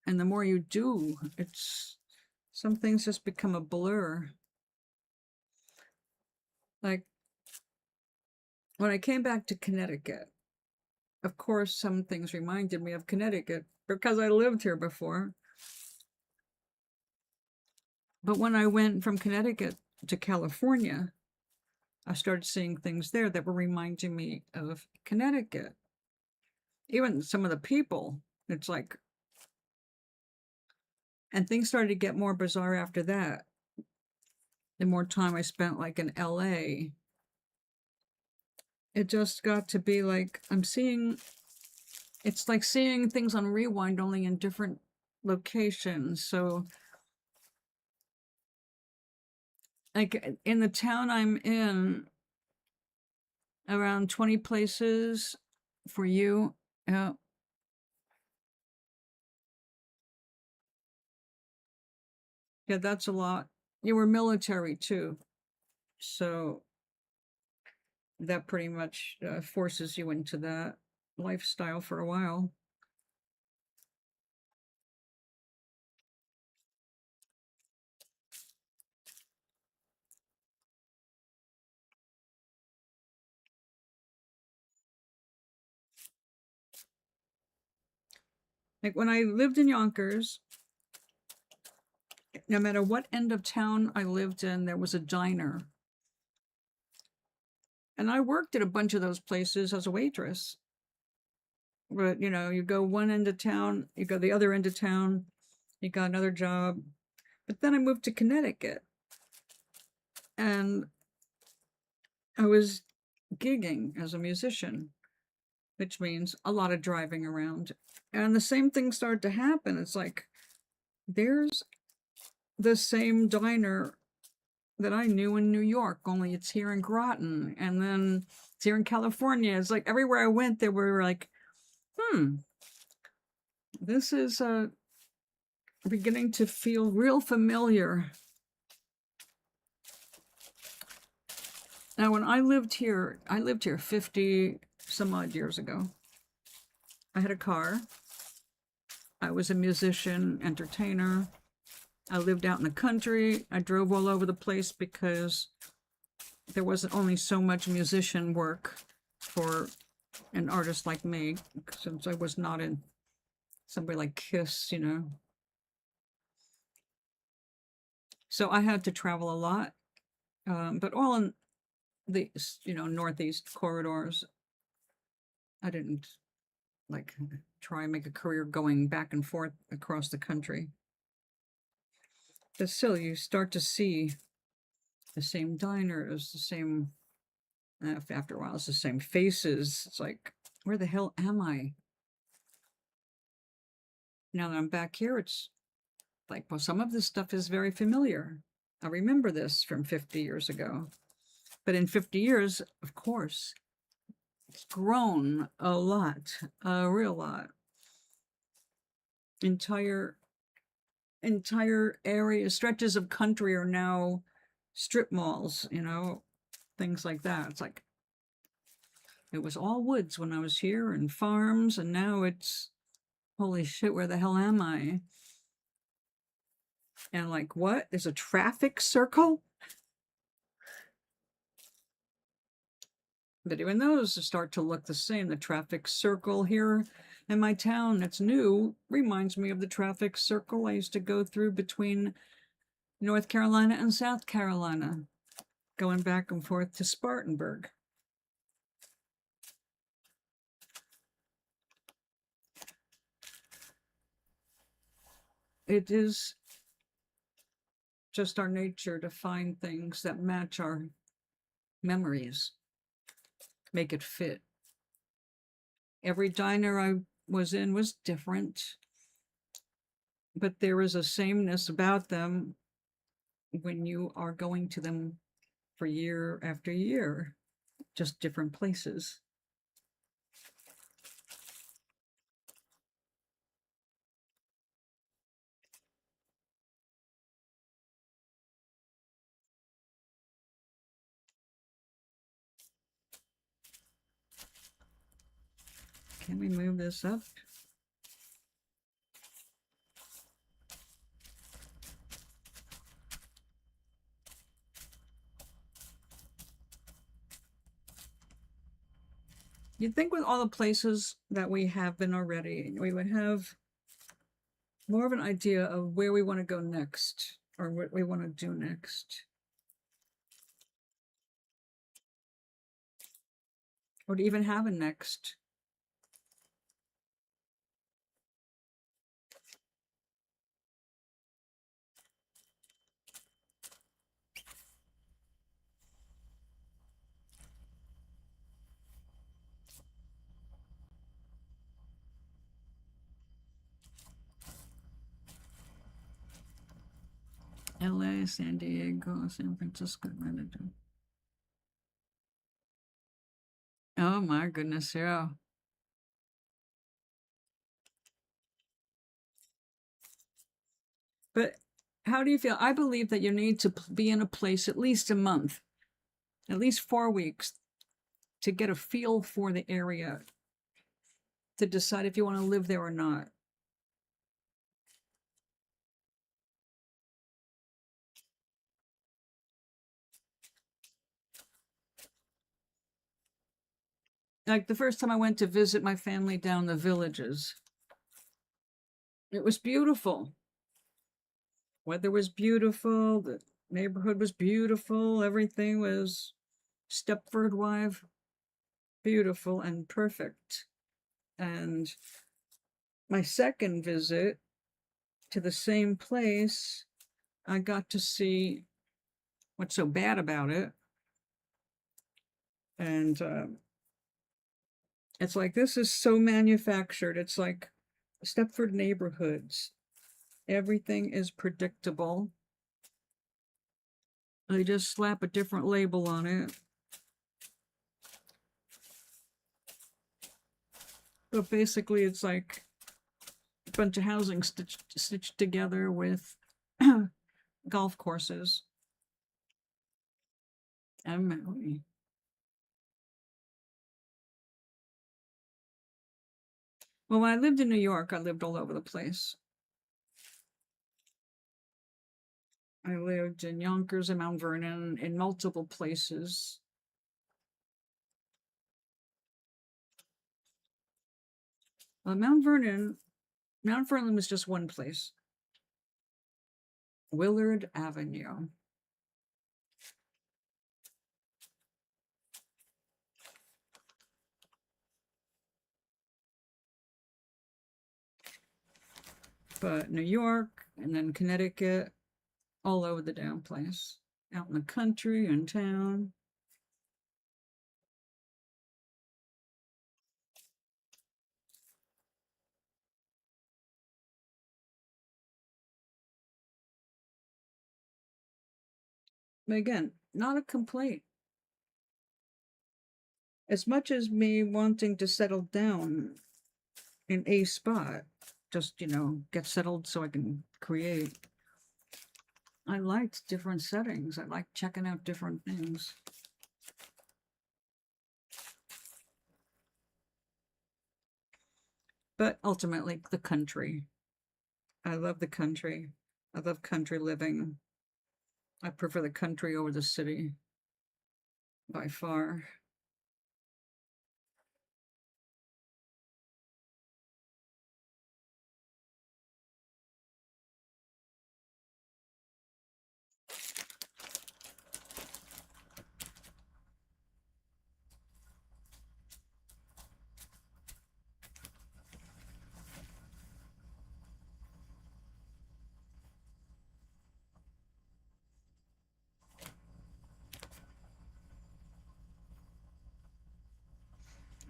and the more you do, it's Some things just become a blur. Like when I came back to Connecticut, of course, some things reminded me of Connecticut because I lived here before. But when I went from Connecticut to California, I started seeing things there that were reminding me of Connecticut. Even some of the people, it's like, and things started to get more bizarre after that. The more time I spent like in LA, it just got to be like it's like seeing things on rewind only in different locations. So like in the town I'm in, around 20 places for you. Yeah. Yeah, that's a lot. You were military too. So that pretty much forces you into that lifestyle for a while. Like when I lived in Yonkers, no matter what end of town I lived in, there was a diner. And I worked at a bunch of those places as a waitress. But, you know, you go one end of town, you go the other end of town, you got another job. But then I moved to Connecticut and I was gigging as a musician, which means a lot of driving around. And the same thing started to happen. It's like, there's the same diner that I knew in New York, only it's here in Groton. And then it's here in California. It's like everywhere I went, they were like, this is beginning to feel real familiar. Now, when I lived here 50 some odd years ago. I had a car. I was a musician, entertainer. I lived out in the country. I drove all over the place because there wasn't only so much musician work for an artist like me, since I was not in somebody like Kiss, you know. So I had to travel a lot, but all in the, Northeast corridors. I didn't like try and make a career going back and forth across the country. But still, you start to see the same diners, the same, after a while, it's the same faces. It's like, where the hell am I? Now that I'm back here, it's like, well, some of this stuff is very familiar. I remember this from 50 years ago. But in 50 years, of course, it's grown a lot, a real lot. Entire areas, stretches of country are now strip malls, things like that. It's like, it was all woods when I was here and farms, and now it's, holy shit, where the hell am I? And like, what? There's a traffic circle? But even those start to look the same. The traffic circle here in my town that's new reminds me of the traffic circle I used to go through between North Carolina and South Carolina, going back and forth to Spartanburg. It is just our nature to find things that match our memories, make it fit. Every diner I was in was different, but there is a sameness about them when you are going to them for year after year, just different places. Can we move this up? You'd think with all the places that we have been already, we would have more of an idea of where we want to go next or what we want to do next. Or to even have a next. LA, San Diego, San Francisco, Manhattan. Oh my goodness, yeah. But how do you feel? I believe that you need to be in a place at least a month, at least 4 weeks, to get a feel for the area, to decide if you want to live there or not. Like the first time I went to visit my family down the Villages, it was beautiful. Weather was beautiful, the neighborhood was beautiful, everything was Stepford wife, beautiful and perfect. And my second visit to the same place, I got to see what's so bad about it. And it's like, this is so manufactured. It's like Stepford neighborhoods. Everything is predictable. They just slap a different label on it. But basically, it's like a bunch of housing stitched together with golf courses and Maui. Well, when I lived in New York, I lived all over the place. I lived in Yonkers and Mount Vernon, in multiple places. Well, Mount Vernon was just one place. Willard Avenue. But New York and then Connecticut, all over the damn place. Out in the country, in town. But again, not a complaint. As much as me wanting to settle down in a spot, just, get settled so I can create. I liked different settings. I liked checking out different things. But ultimately, the country. I love the country. I love country living. I prefer the country over the city by far.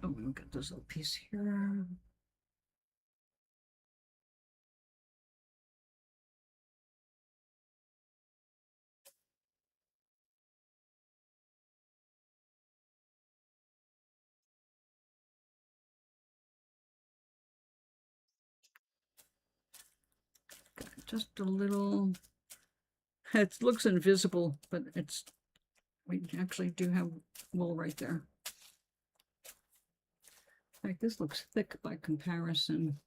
Oh, we've got this little piece here. Got just a little. It looks invisible, but we actually do have wool right there. Like this looks thick by comparison.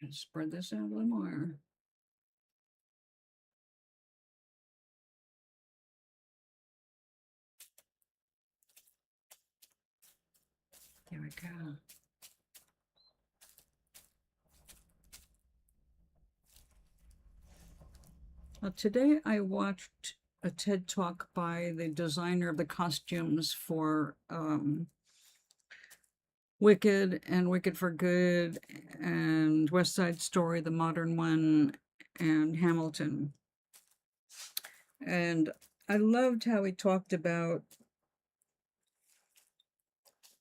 And spread this out a little more. There we go. Well, today I watched a TED Talk by the designer of the costumes for Wicked and Wicked for Good and West Side Story, the modern one, and Hamilton. And I loved how he talked about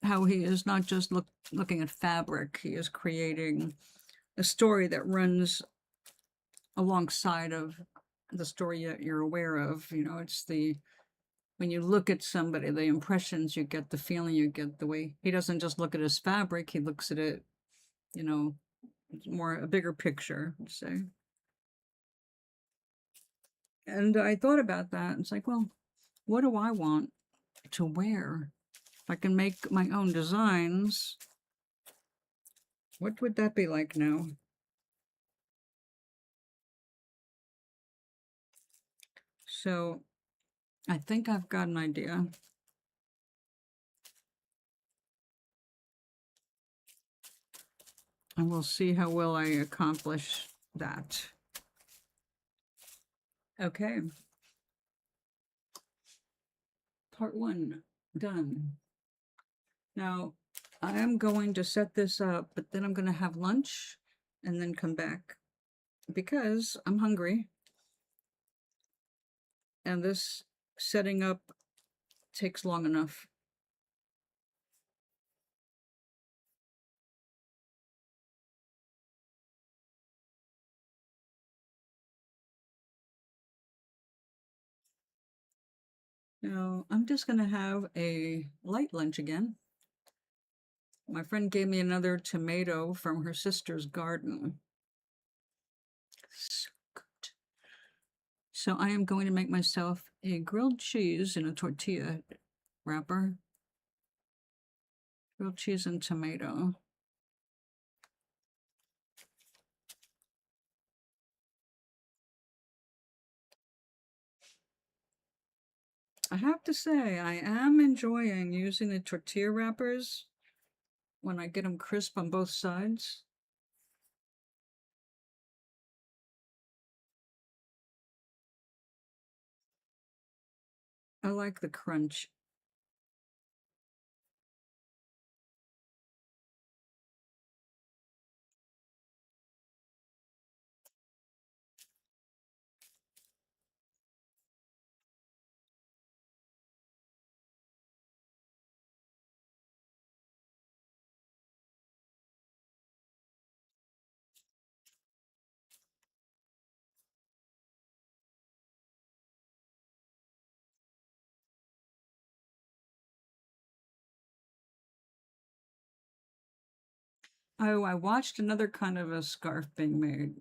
how he is not just looking at fabric, he is creating a story that runs alongside of the story that you're aware of. You know, it's when you look at somebody, the impressions you get, the feeling you get, the way he doesn't just look at his fabric, he looks at it, you know, more a bigger picture, say. And I thought about that. It's like, well, what do I want to wear? If I can make my own designs, what would that be like now? So I think I've got an idea. And we'll see how well I accomplish that. Okay. Part 1 done. Now, I am going to set this up, but then I'm going to have lunch and then come back because I'm hungry. And this setting up takes long enough. Now, I'm just going to have a light lunch again. My friend gave me another tomato from her sister's garden. So good. So I am going to make myself a grilled cheese in a tortilla wrapper. Grilled cheese and tomato. I have to say, I am enjoying using the tortilla wrappers when I get them crisp on both sides. I like the crunch. Oh, I watched another kind of a scarf being made.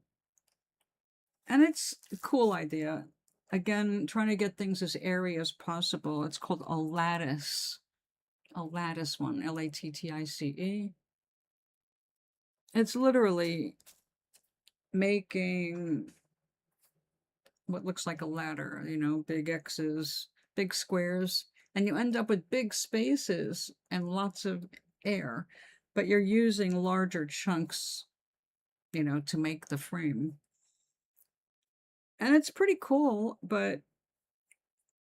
And it's a cool idea. Again, trying to get things as airy as possible. It's called a lattice. A lattice one, Lattice. It's literally making what looks like a ladder, you know, big X's, big squares, and you end up with big spaces and lots of air, but you're using larger chunks, you know, to make the frame. And it's pretty cool, but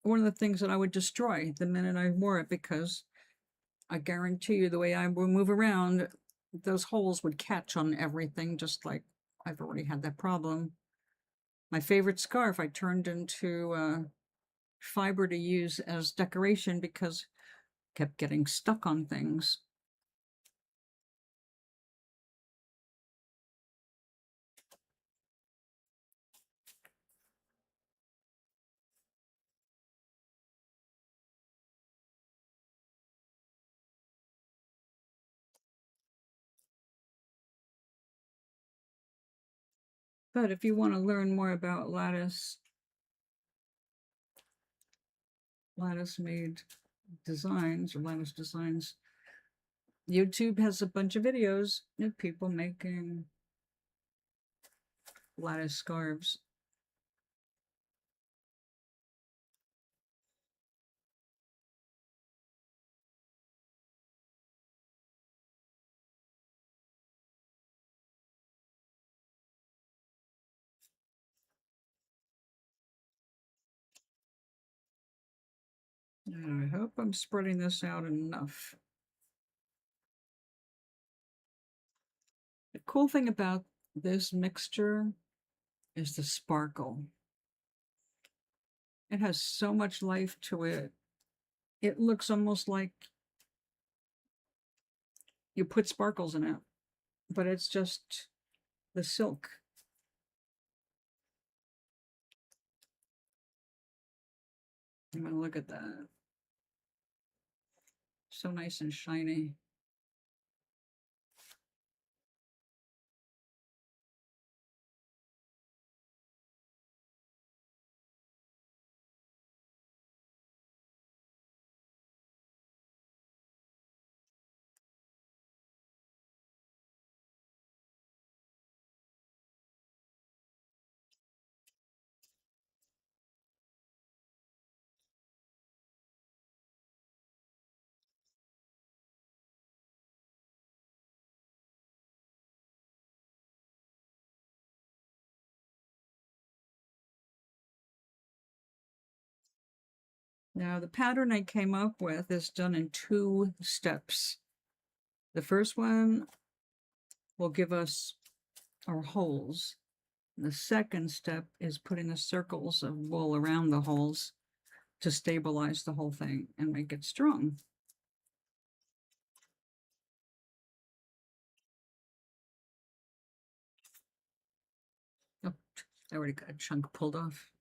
one of the things that I would destroy the minute I wore it, because I guarantee you the way I will move around, those holes would catch on everything, just like I've already had that problem. My favorite scarf I turned into fiber to use as decoration because it kept getting stuck on things. But if you want to learn more about lattice made designs or lattice designs, YouTube has a bunch of videos of people making lattice scarves. And I hope I'm spreading this out enough. The cool thing about this mixture is the sparkle. It has so much life to it. It looks almost like you put sparkles in it, but it's just the silk. I'm gonna look at that. So nice and shiny. Now, the pattern I came up with is done in 2 steps. The first one will give us our holes. The second step is putting the circles of wool around the holes to stabilize the whole thing and make it strong. Oh, I already got a chunk pulled off.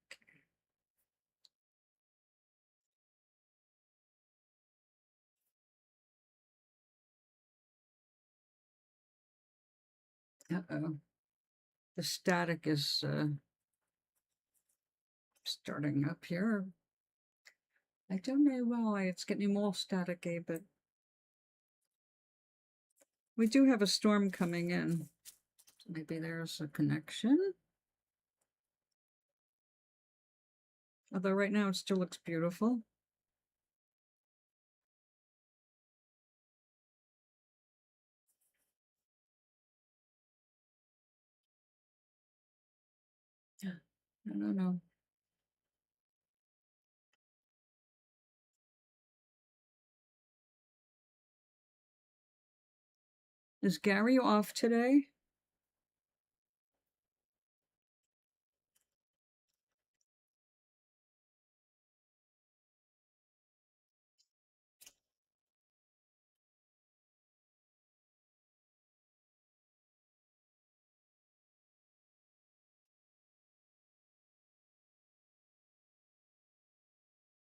Uh-oh. The static is starting up here. I don't know why it's getting more staticky, but we do have a storm coming in. Maybe there's a connection. Although right now it still looks beautiful. No. Is Gary off today?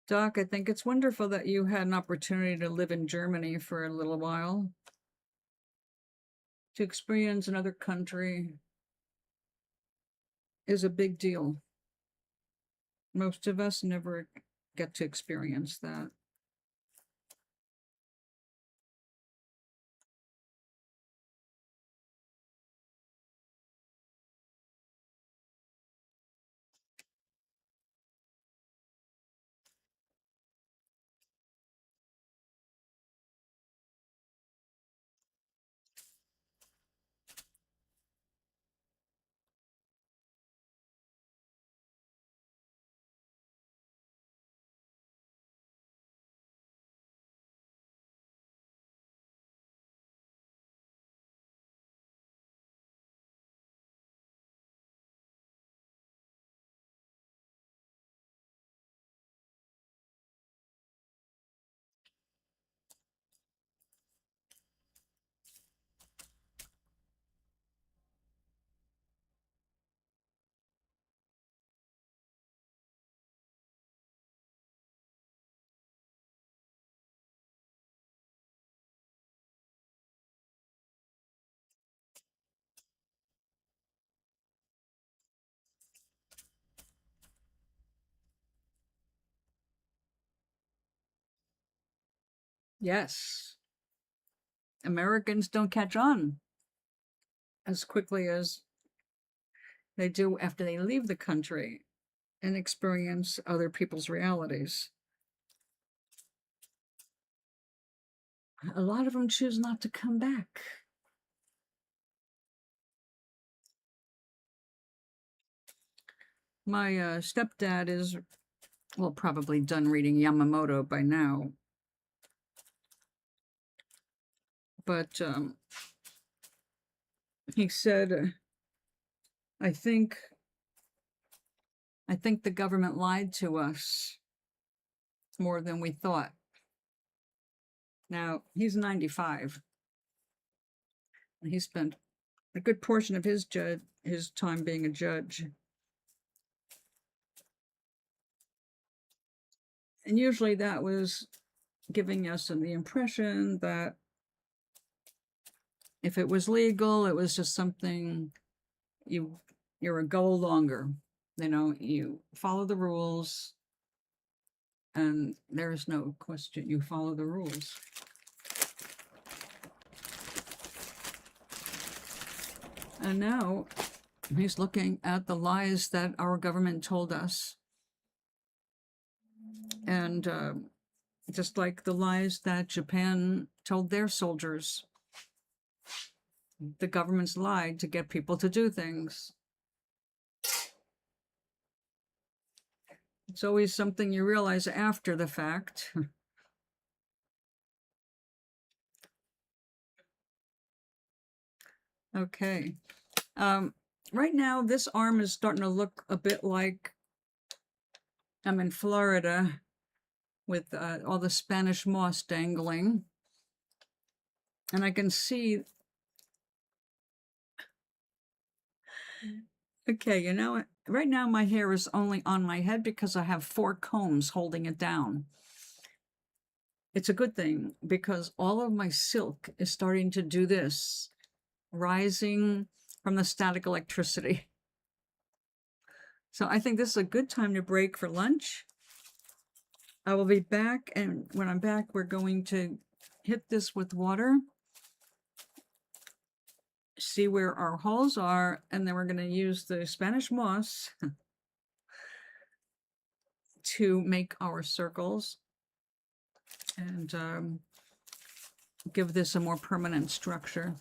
Doc, I think it's wonderful that you had an opportunity to live in Germany for a little while. To experience another country is a big deal. Most of us never get to experience that. Yes, Americans don't catch on as quickly as they do after they leave the country and experience other people's realities. A lot of them choose not to come back. My stepdad is well, probably done reading Yamamoto by now. But he said, I think the government lied to us more than we thought. Now, he's 95. And he spent a good portion of his time being a judge. And usually that was giving us the impression that if it was legal, it was just something you're a go longer. You know, you follow the rules, and there's no question you follow the rules. And now he's looking at the lies that our government told us. And just like the lies that Japan told their soldiers, the government's lied to get people to do things. It's always something you realize after the fact. Okay. Right now, this arm is starting to look a bit like I'm in Florida with all the Spanish moss dangling. And I can see... Okay, you know, right now my hair is only on my head because I have 4 combs holding it down. It's a good thing because all of my silk is starting to do this, rising from the static electricity. So I think this is a good time to break for lunch. I will be back, and when I'm back, we're going to hit this with water, see where our holes are, and then we're going to use the Spanish moss to make our circles and give this a more permanent structure.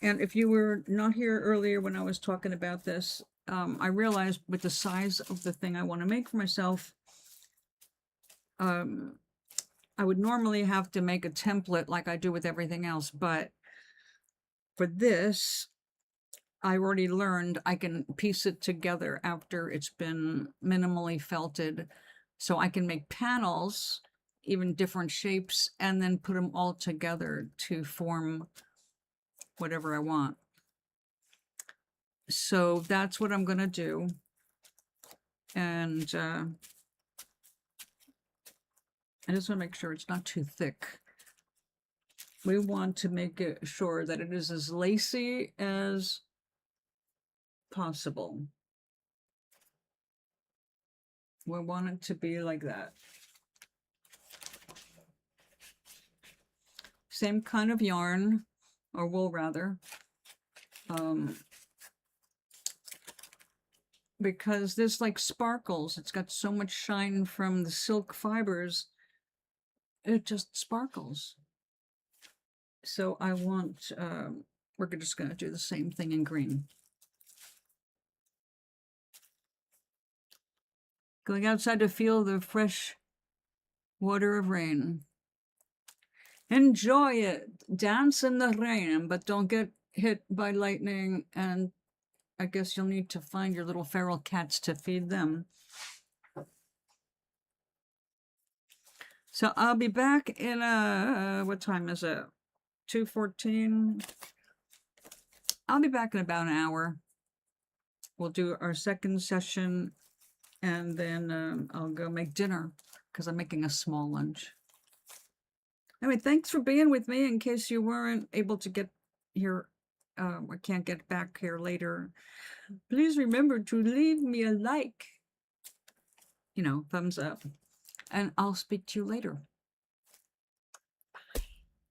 And if you were not here earlier when I was talking about this, I realized with the size of the thing I want to make for myself, I would normally have to make a template like I do with everything else, but for this, I already learned I can piece it together after it's been minimally felted. So I can make panels, even different shapes, and then put them all together to form whatever I want. So that's what I'm going to do. And I just want to make sure it's not too thick. We want to make it sure that it is as lacy as possible. We want it to be like that. Same kind of yarn, or wool rather. Because this like sparkles. It's got so much shine from the silk fibers. It just sparkles. So I want, we're just going to do the same thing in green. Going outside to feel the fresh water of rain. Enjoy it. Dance in the rain, but don't get hit by lightning. And I guess you'll need to find your little feral cats to feed them. So I'll be back in what time is it? 2:14. I'll be back in about an hour. We'll do our second session, and then I'll go make dinner because I'm making a small lunch. Anyway, thanks for being with me. In case you weren't able to get here, or can't get back here later, please remember to leave me a like, thumbs up, and I'll speak to you later.